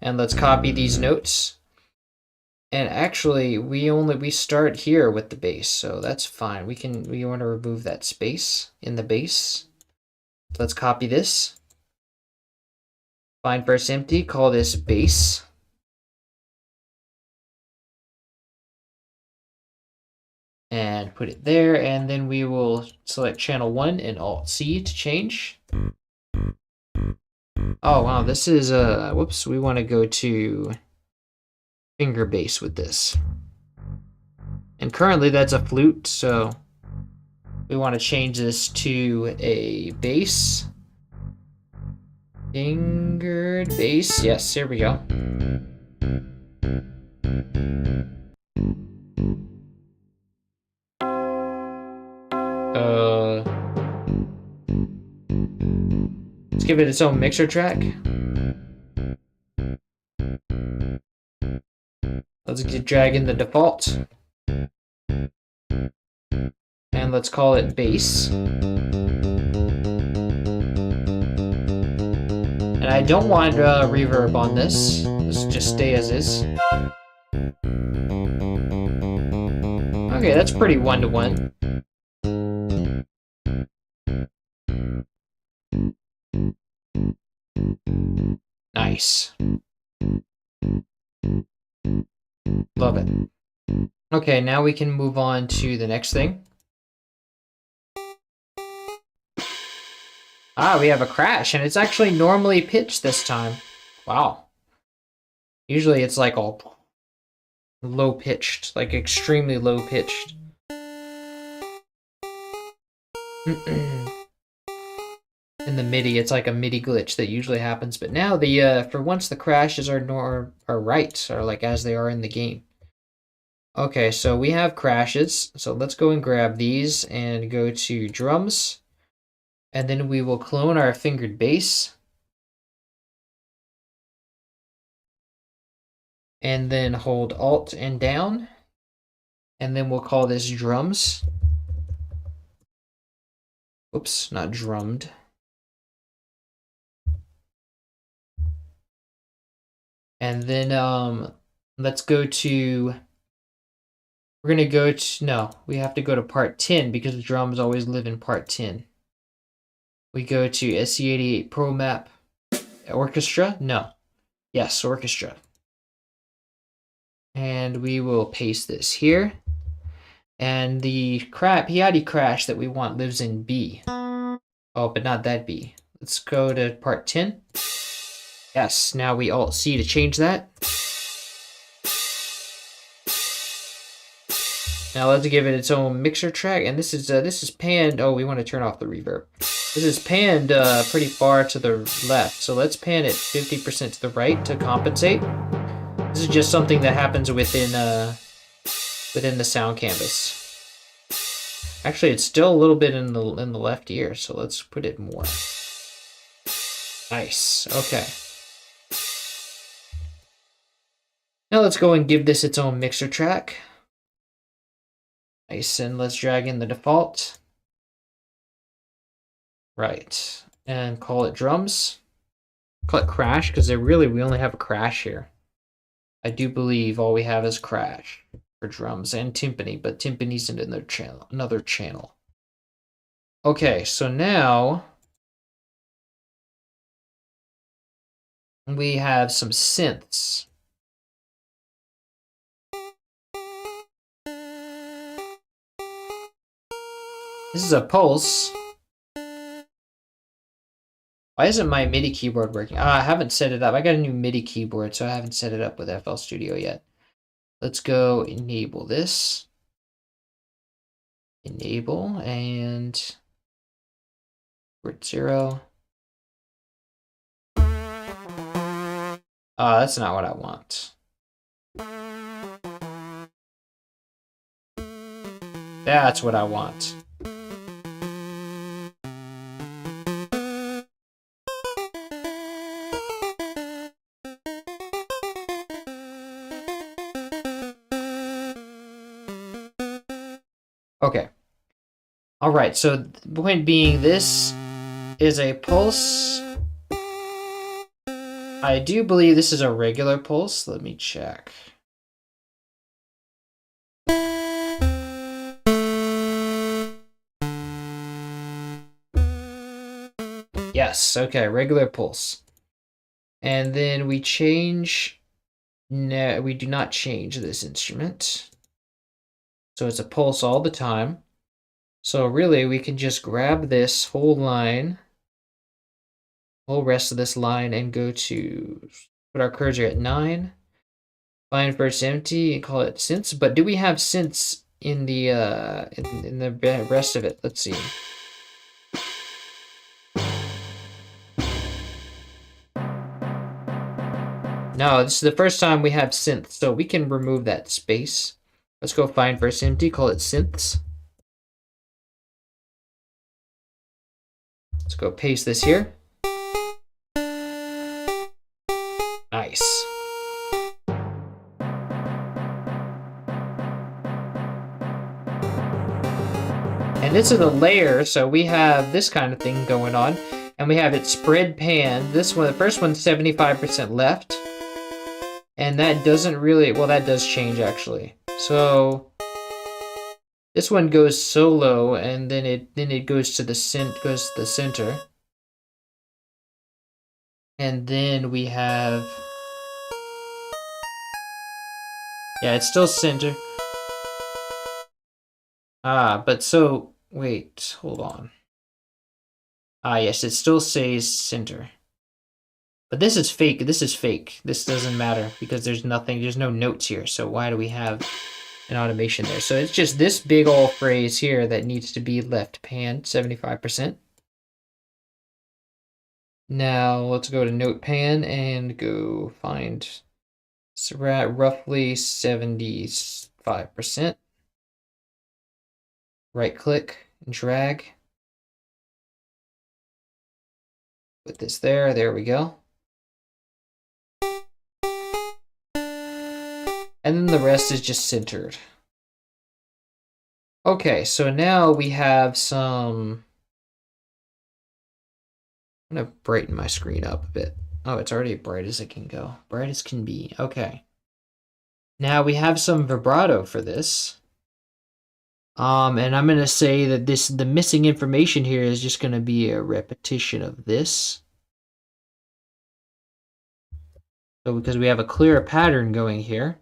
And let's copy these notes. And actually, we start here with the bass, so that's fine. We want to remove that space in the bass. Let's copy this. Find first empty, call this bass. And put it there, and then we will select channel 1 and Alt-C to change. Oh wow, this is whoops, we want to go to finger bass with this. And currently that's a flute, so we want to change this to a bass. Fingered bass, yes, here we go. Let's give it its own mixer track. Let's drag in the default. And let's call it bass. And I don't want reverb on this. Let's just stay as is. Okay, that's pretty one-to-one. Nice. Love it. Okay, now we can move on to the next thing. Ah, we have a crash, and it's actually normally pitched this time. Wow. Usually it's like all low-pitched, like extremely low-pitched. In the MIDI, it's like a MIDI glitch that usually happens, but now the for once the crashes are right, or like as they are in the game. Okay, so we have crashes, so let's go and grab these and go to drums, and then we will clone our fingered bass, and then hold Alt and down, and then we'll call this drums. Oops, not drummed. And then let's go to, we're gonna go to, no, we have to go to part 10 because the drums always live in part 10. We go to SC88 Pro Map Orchestra, no, yes, Orchestra. And we will paste this here. And the Piatti crash that we want lives in B. Oh, but not that B. Let's go to part 10. Yes, now we Alt-C to change that. Now let's give it its own mixer track, and this is panned. Oh, we want to turn off the reverb. This is panned pretty far to the left, so let's pan it 50% to the right to compensate. This is just something that happens within the sound canvas. Actually, it's still a little bit in the left ear, so let's put it more. Nice. Okay. Now let's go and give this its own mixer track. Nice, and let's drag in the default. Right, and call it drums. Call it crash, because we only have a crash here. I do believe all we have is crash for drums and timpani, but timpani's in another channel. Okay, so now we have some synths. This is a pulse. Why isn't my MIDI keyboard working? I haven't set it up. I got a new MIDI keyboard, so I haven't set it up with FL Studio yet. Let's go enable this. Enable and port 0. That's not what I want. That's what I want. Okay. All right, so the point being, this is a pulse. I do believe this is a regular pulse. Let me check. Yes, okay, regular pulse. And then we change. No, we do not change this instrument. So it's a pulse all the time. So really, we can just grab this whole line, whole rest of this line, and go to, put our cursor at 9, find first empty, and call it synths. But do we have synths in the in the rest of it? Let's see. No, this is the first time we have synths, so we can remove that space. Let's go find first empty, call it synths. Let's go paste this here. Nice. And this is a layer, so we have this kind of thing going on. And we have it spread pan. This one, the first one's 75% left. And that doesn't really, well, that does change actually. So this one goes solo, and then it goes to the center. And then we have, yeah, it's still center. But so wait, hold on. Yes, it still says center. But this is fake. This is fake. This doesn't matter because there's nothing, there's no notes here. So why do we have an automation there? So it's just this big old phrase here that needs to be left pan, 75%. Now let's go to note pan and go find, so we're at roughly 75%. Right click and drag. Put this there, there we go. And then the rest is just centered. Okay, so now we have some, I'm gonna brighten my screen up a bit. Oh, it's already bright as it can go. Bright as can be. Okay. Now we have some vibrato for this. And I'm gonna say that the missing information here is just gonna be a repetition of this. So because we have a clear pattern going here.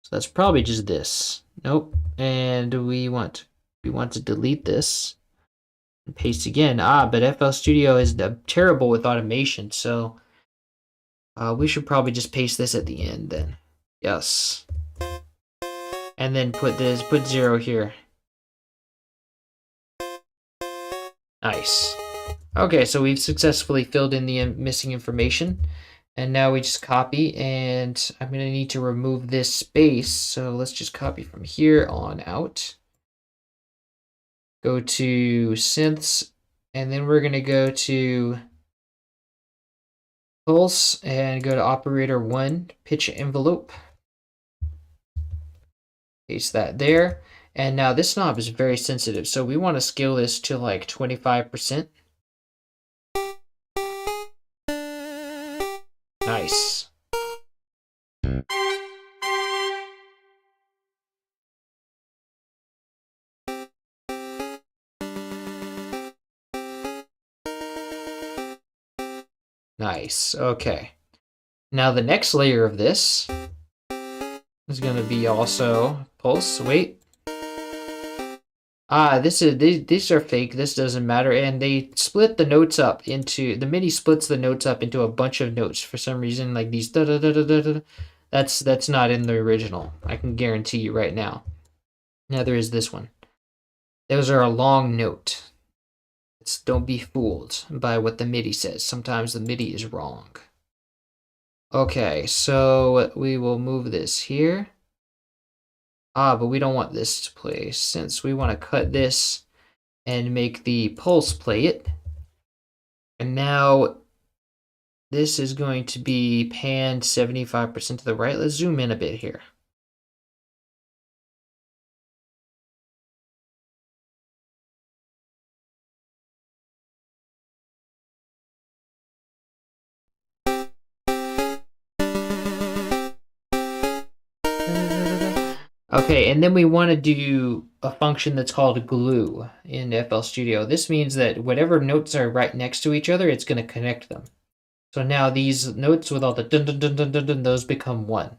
So that's probably just this. Nope. And we want to delete this and paste again. But FL Studio is terrible with automation, so we should probably just paste this at the end then. Yes. And then put 0 here. Nice. Okay, so we've successfully filled in the missing information. And now we just copy, and I'm going to need to remove this space. So let's just copy from here on out. Go to synths, and then we're going to go to pulse and go to operator 1, pitch envelope. Paste that there. And now this knob is very sensitive, so we want to scale this to like 25%. Nice. Nice. Okay. Now the next layer of this is going to be also pulse. Wait. These are fake. This doesn't matter. And they split the notes up into, the MIDI splits the notes up into a bunch of notes for some reason, like these da da da da da da. That's not in the original. I can guarantee you right now. Neither is this one. Those are a long note. Don't be fooled by what the MIDI says. Sometimes the MIDI is wrong. Okay, so we will move this here. But we don't want this to play since we want to cut this and make the pulse play it. And now this is going to be panned 75% to the right. Let's zoom in a bit here. Okay, and then we want to do a function that's called glue in FL Studio. This means that whatever notes are right next to each other, it's going to connect them. So now these notes with all the dun dun dun dun dun dun, those become one.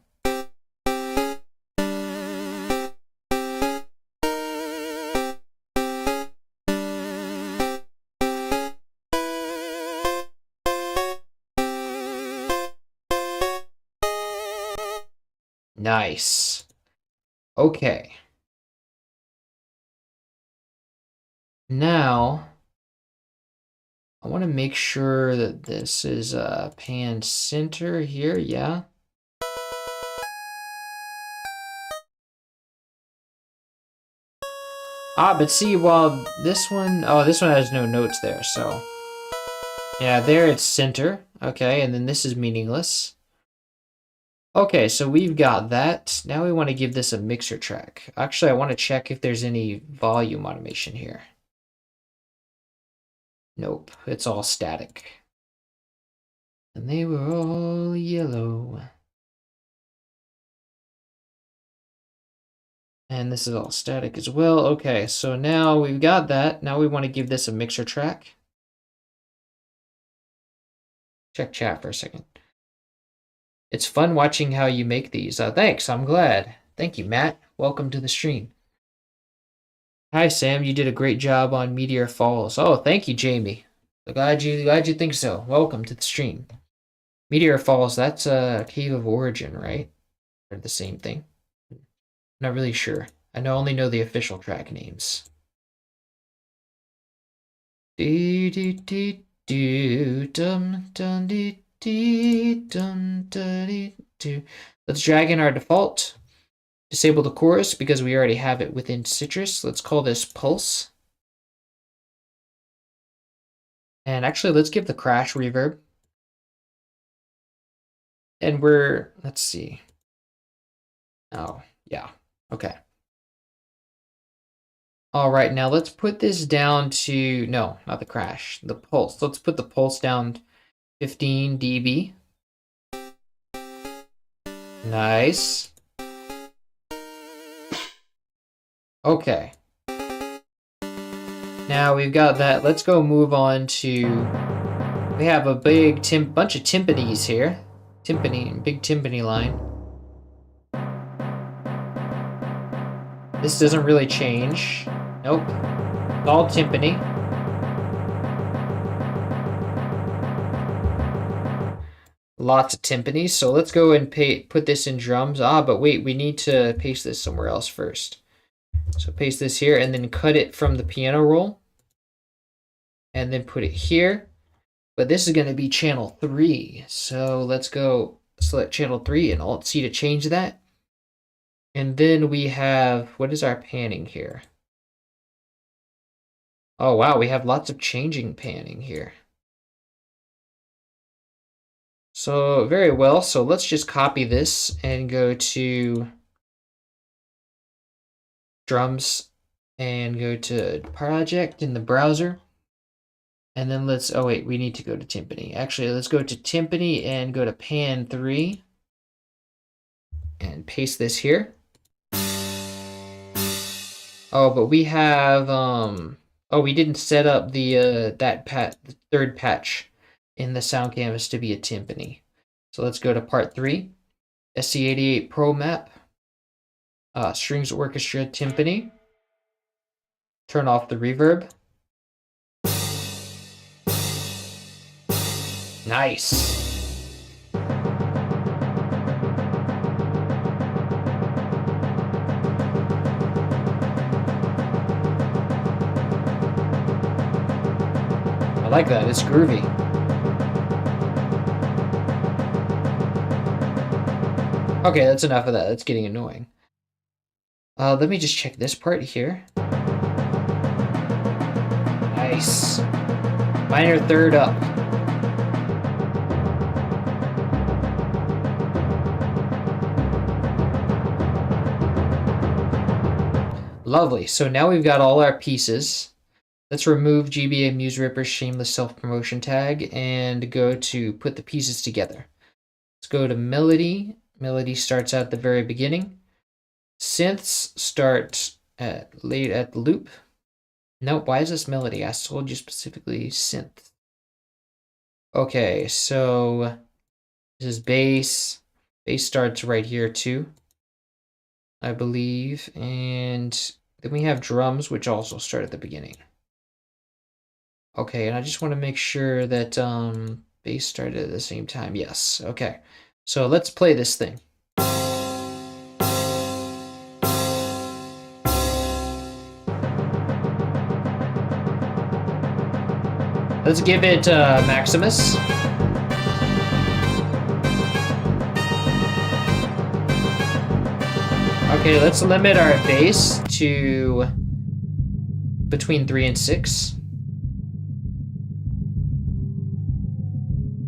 Nice. Okay. Now, I want to make sure that this is panned center here, yeah. But see, while this one has no notes there, so. Yeah, there it's center, okay, and then this is meaningless. Okay, so we've got that. Now we want to give this a mixer track. Actually, I want to check if there's any volume automation here. Nope, it's all static. And they were all yellow. And this is all static as well. Okay, so now we've got that. Now we want to give this a mixer track. Check chat for a second. It's fun watching how you make these. Thanks, I'm glad. Thank you, Matt. Welcome to the stream. Hi, Sam. You did a great job on Meteor Falls. Oh, thank you, Jamie. Glad you think so. Welcome to the stream. Meteor Falls, that's a Cave of Origin, right? They're the same thing. Not really sure. I only know the official track names. Do do do do dum dum dee dee dum da dee do. Let's drag in our default. Disable the chorus because we already have it within Citrus. Let's call this Pulse. And actually, let's give the crash reverb. And let's see. Oh, yeah. Okay. All right, now let's put this down to, no, not the crash, the pulse. Let's put the pulse down 15 dB. Nice. Okay. Now we've got that. Let's go move on to, we have a big bunch of timpanis here. Big timpani line. This doesn't really change. Nope. It's all timpani. Lots of timpanis. So let's go and put this in drums. But wait, we need to paste this somewhere else first. So paste this here and then cut it from the piano roll. And then put it here. But this is going to be channel 3. So let's go select channel 3 and Alt-C to change that. And then we have, what is our panning here? Oh, wow, we have lots of changing panning here. So, very well. So let's just copy this and go to drums and go to project in the browser. And then let's, oh wait, we need to go to timpani. Actually, let's go to timpani and go to pan 3 and paste this here. Oh, but we have, oh, we didn't set up the, the third patch in the sound canvas to be a timpani. So let's go to part 3, SC88 Pro Map, Strings Orchestra Timpani. Turn off the reverb. Nice. I like that, it's groovy. Okay, that's enough of that. That's getting annoying. Let me just check this part here. Nice. Minor third up. Lovely. So now we've got all our pieces. Let's remove GBA Muse Ripper's shameless self-promotion tag and go to put the pieces together. Let's go to melody. Melody starts at the very beginning. Synths start late at the loop. Nope, why is this melody? I told you specifically synth. Okay, so this is bass. Bass starts right here too, I believe. And then we have drums, which also start at the beginning. Okay, and I just want to make sure that bass started at the same time. Yes, okay. So let's play this thing. Let's give it Maximus. Okay, let's limit our bass to between 3 and 6.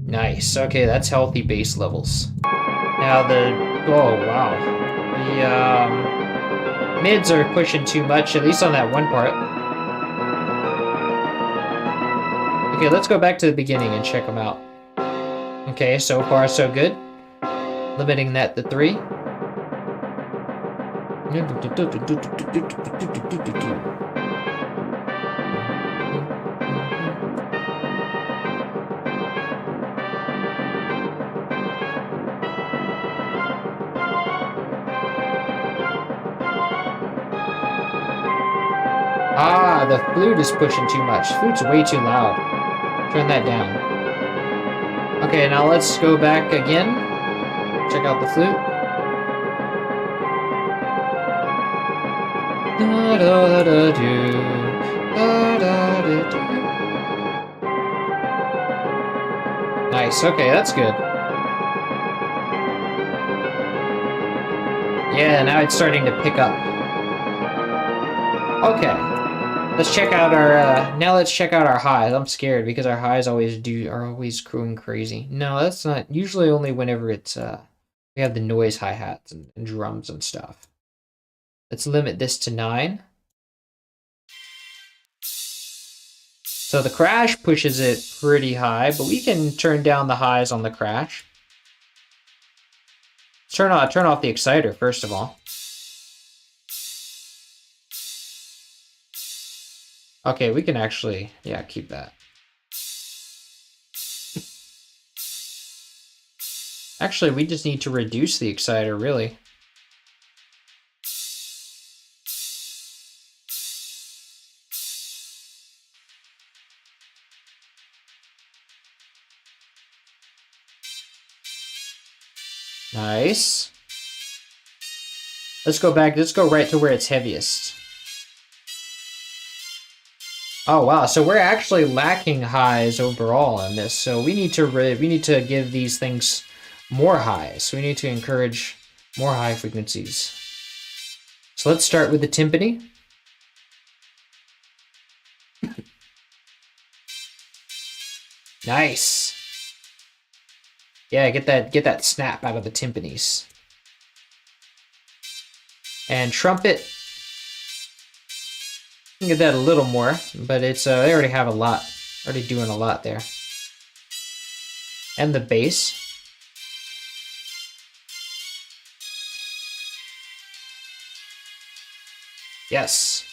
Nice. Okay, that's healthy bass levels. Now oh wow, the mids are pushing too much, at least on that one part. Okay, let's go back to the beginning and check them out. Okay, so far so good. Limiting that to 3. Ah, the flute is pushing too much. Flute's way too loud. Turn that down. Okay, now let's go back again. Check out the flute. Da, da, da, do. Da, da, da, do. Nice, okay, that's good. Yeah, now it's starting to pick up. Okay. Let's check out our now let's check out our highs. I'm scared because our highs are always going crazy. No, that's not usually only whenever it's we have the noise hi-hats and drums and stuff. Let's limit this to 9. So the crash pushes it pretty high, but we can turn down the highs on the crash. Turn off the exciter first of all. Okay, we can actually, yeah, keep that. Actually, we just need to reduce the exciter, really. Nice. Let's go back, let's go right to where it's heaviest. Oh wow, so we're actually lacking highs overall in this. So we need to give these things more highs. We need to encourage more high frequencies. So let's start with the timpani. Nice. Yeah, get that snap out of the timpanis. And trumpet. You can get that a little more, but it's they already have a lot, already doing a lot there. And the bass. Yes.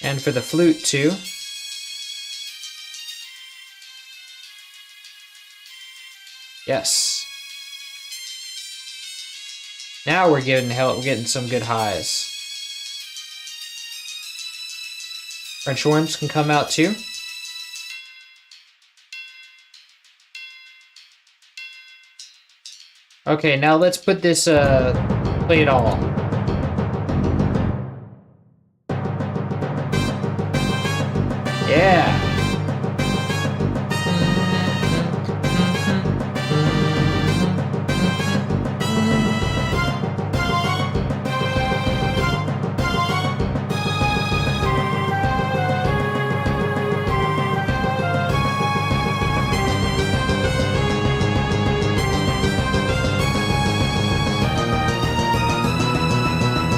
And for the flute too. Yes. Now we're getting some good highs. French horns can come out too. Okay, now let's put this play it all. Yeah.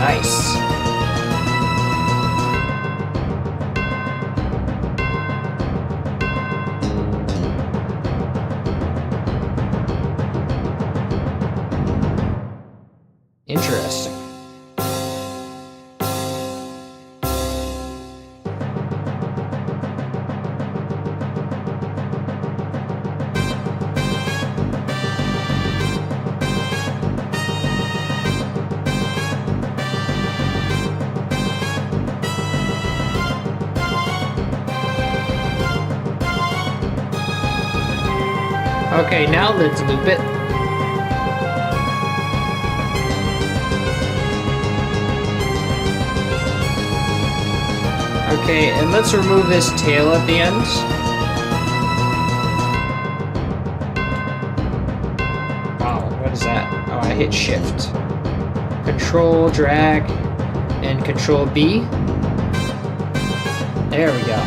Nice. Interesting. Okay, now let's loop it. Okay, and let's remove this tail at the end. Wow, what is that? Oh, I hit shift. Control, drag, and control B. There we go.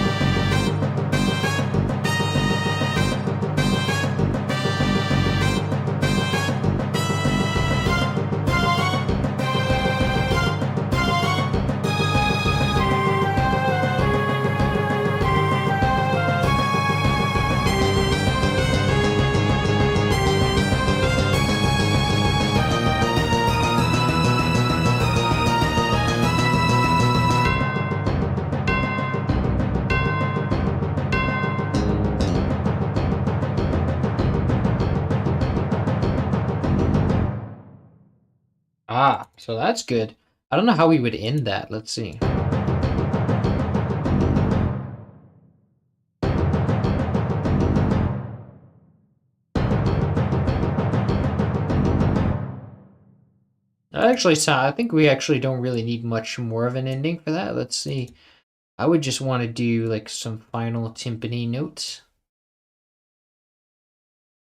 Ah, so that's good. I don't know how we would end that. Let's see. I think we actually don't really need much more of an ending for that. Let's see. I would just want to do like some final timpani notes.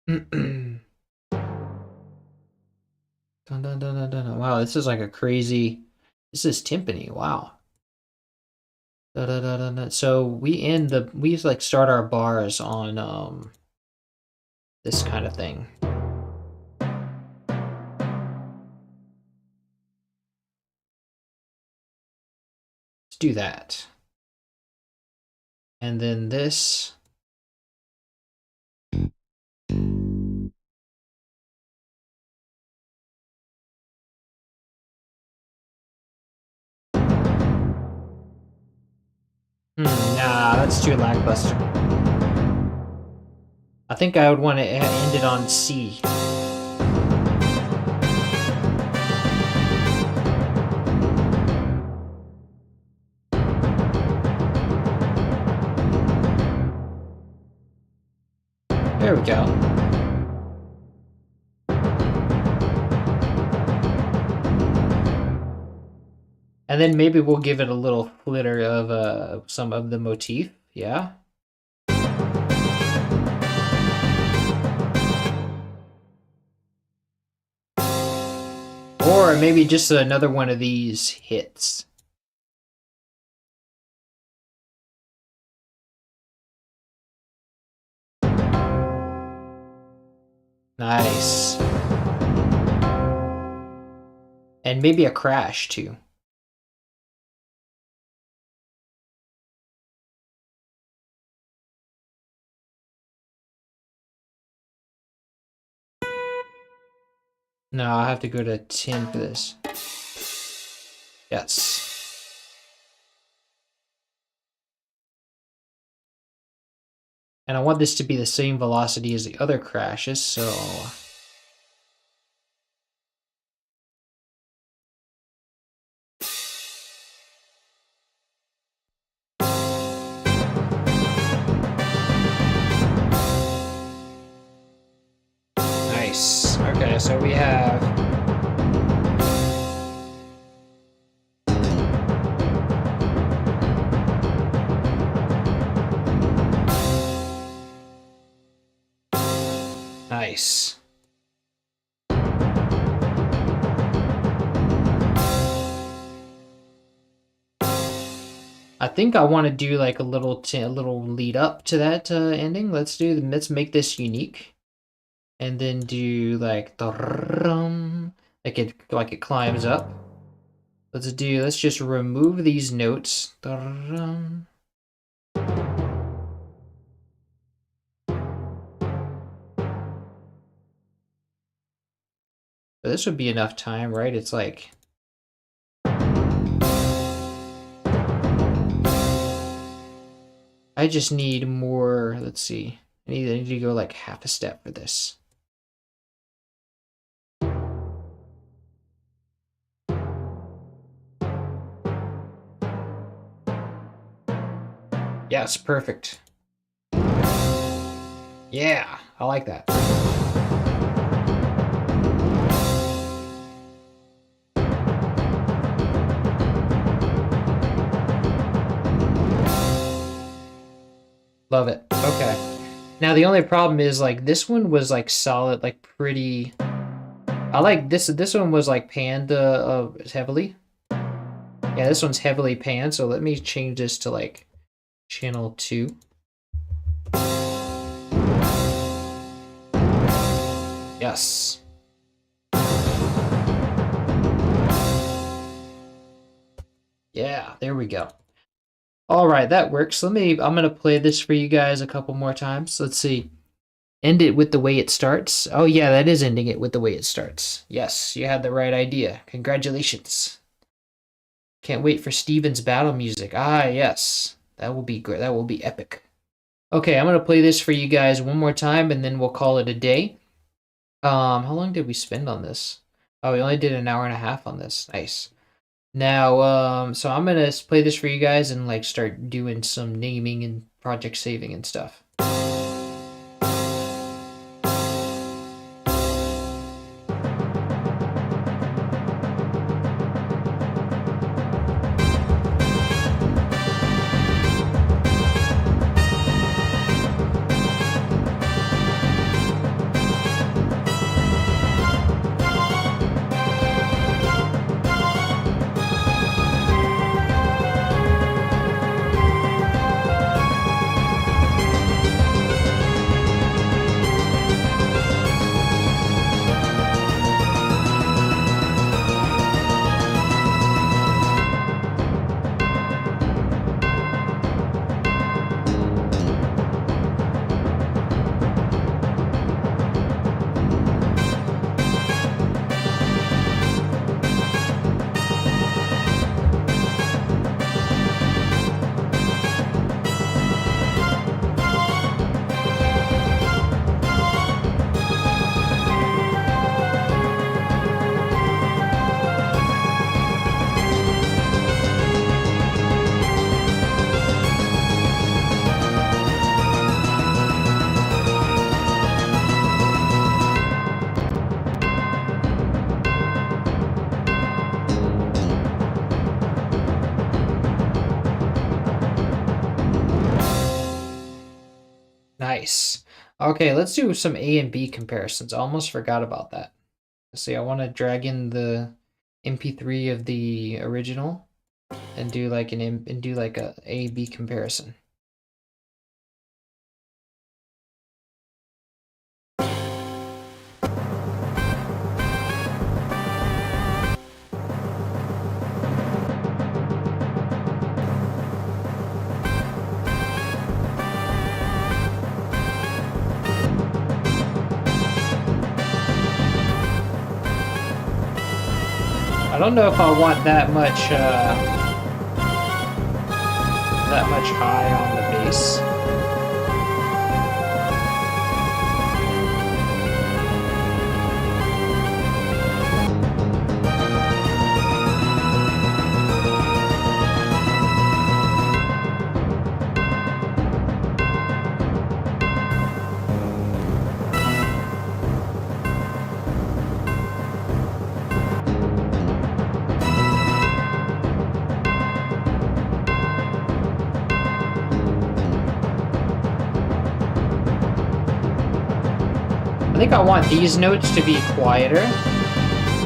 Dun, dun, dun, dun, dun. Wow, this is like a crazy. This is timpani. Wow. Da, da, da, da, da. So we like start our bars on this kind of thing. Let's do that. And then this. Nah, that's too lackluster. I think I would want to end it on C. There we go. And then maybe we'll give it a little flitter of some of the motif, yeah? Or maybe just another one of these hits. Nice. And maybe a crash too. No, I'll have to go to 10 for this. Yes. And I want this to be the same velocity as the other crashes, so... Nice. Okay, so we have... Nice. I think I want to do like a little lead up to that ending. Let's make this unique, and then do like like it climbs up. let's just remove these notes. Dun-dun. This would be enough time, right? It's like... I just need more, let's see. I need to go like half a step for this. Yes, perfect. Yeah, I like that. Love it. Okay. Now the only problem is like this one was like solid, like pretty. I like this. This one was like panned heavily. Yeah, this one's heavily panned. So let me change this to like channel 2. Yes. Yeah, there we go. All right, that works. I'm gonna play this for you guys a couple more times. Let's see. End it with the way it starts. Oh yeah, that is ending it with the way it starts. Yes, you had the right idea. Congratulations. Can't wait for Steven's battle music. Ah, yes. That will be great. That will be epic. Okay, I'm gonna play this for you guys one more time and then we'll call it a day. How long did we spend on this? Oh, we only did an hour and a half on this. Nice. Now, so I'm gonna play this for you guys and like start doing some naming and project saving and stuff. Nice. Okay, let's do some A and B comparisons. I almost forgot about that. Let's see, I want to drag in the MP3 of the original and do like a A-B comparison. I don't know if I want that much high on the bass. I think I want these notes to be quieter.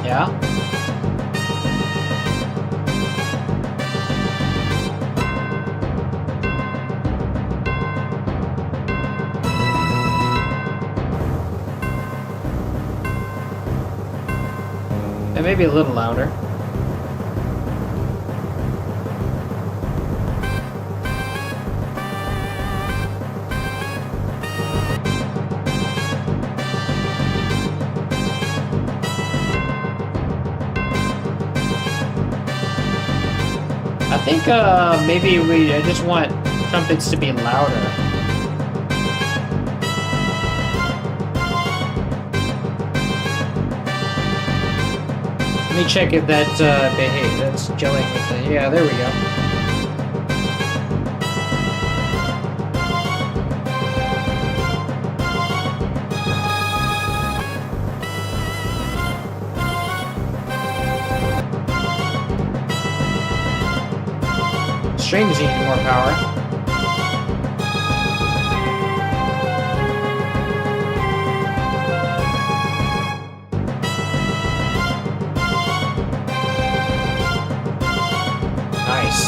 Yeah. And maybe a little louder. think maybe I just want trumpets to be louder. Let me check if that's that's gelling with the, yeah, there we go. Strings need more power. Nice.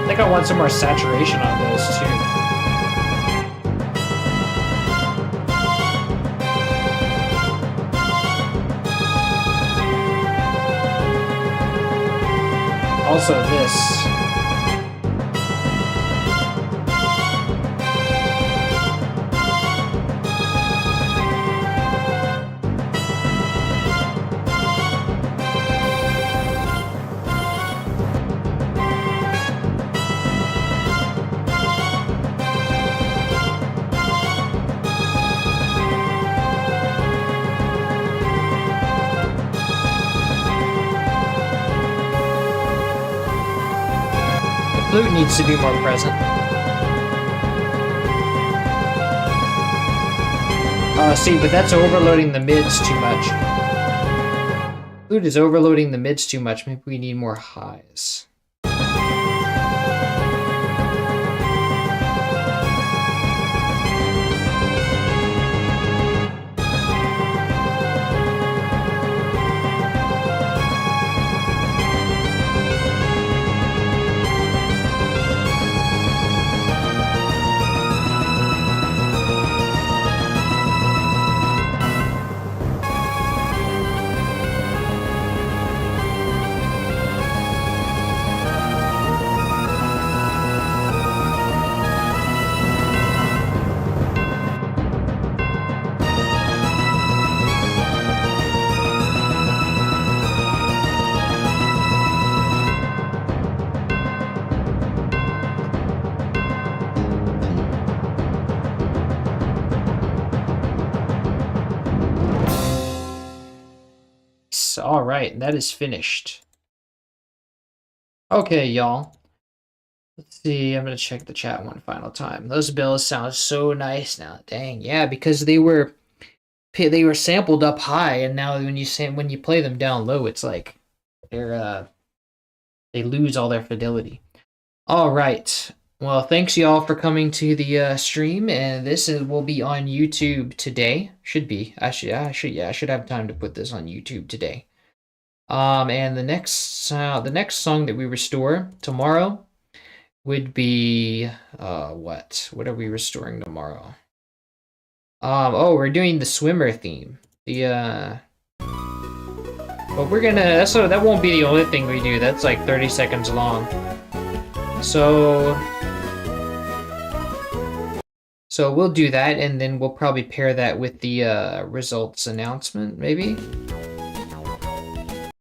I think I want some more saturation on those too. Also this. Flute needs to be more present. See, but that's overloading the mids too much. Flute is overloading the mids too much. Maybe we need more highs. All right, that is finished. Okay, y'all. Let's see, I'm gonna check the chat one final time. Those bells sound so nice now. Dang, yeah, because they were sampled up high, and now when you play them down low, it's like they lose all their fidelity. All right. Well, thanks y'all for coming to the stream, and this will be on YouTube today. Should be. I should have time to put this on YouTube today. And the next song that we restore tomorrow would be what are we restoring tomorrow? Oh, we're doing the swimmer theme. But we're gonna that won't be the only thing we do. That's like 30 seconds long. So we'll do that, and then we'll probably pair that with the results announcement, maybe.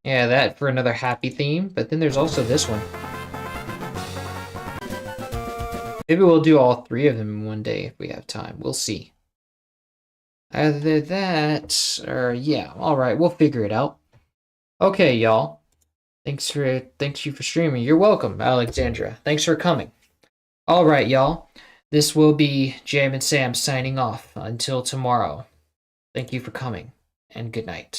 Yeah, that for another happy theme, but then there's also this one. Maybe we'll do all three of them in one day if we have time. We'll see. Either that, or yeah, alright, we'll figure it out. Okay, y'all. Thanks you for streaming. You're welcome, Alexandra. Thanks for coming. Alright, y'all. This will be Jam and Sam signing off until tomorrow. Thank you for coming, and good night.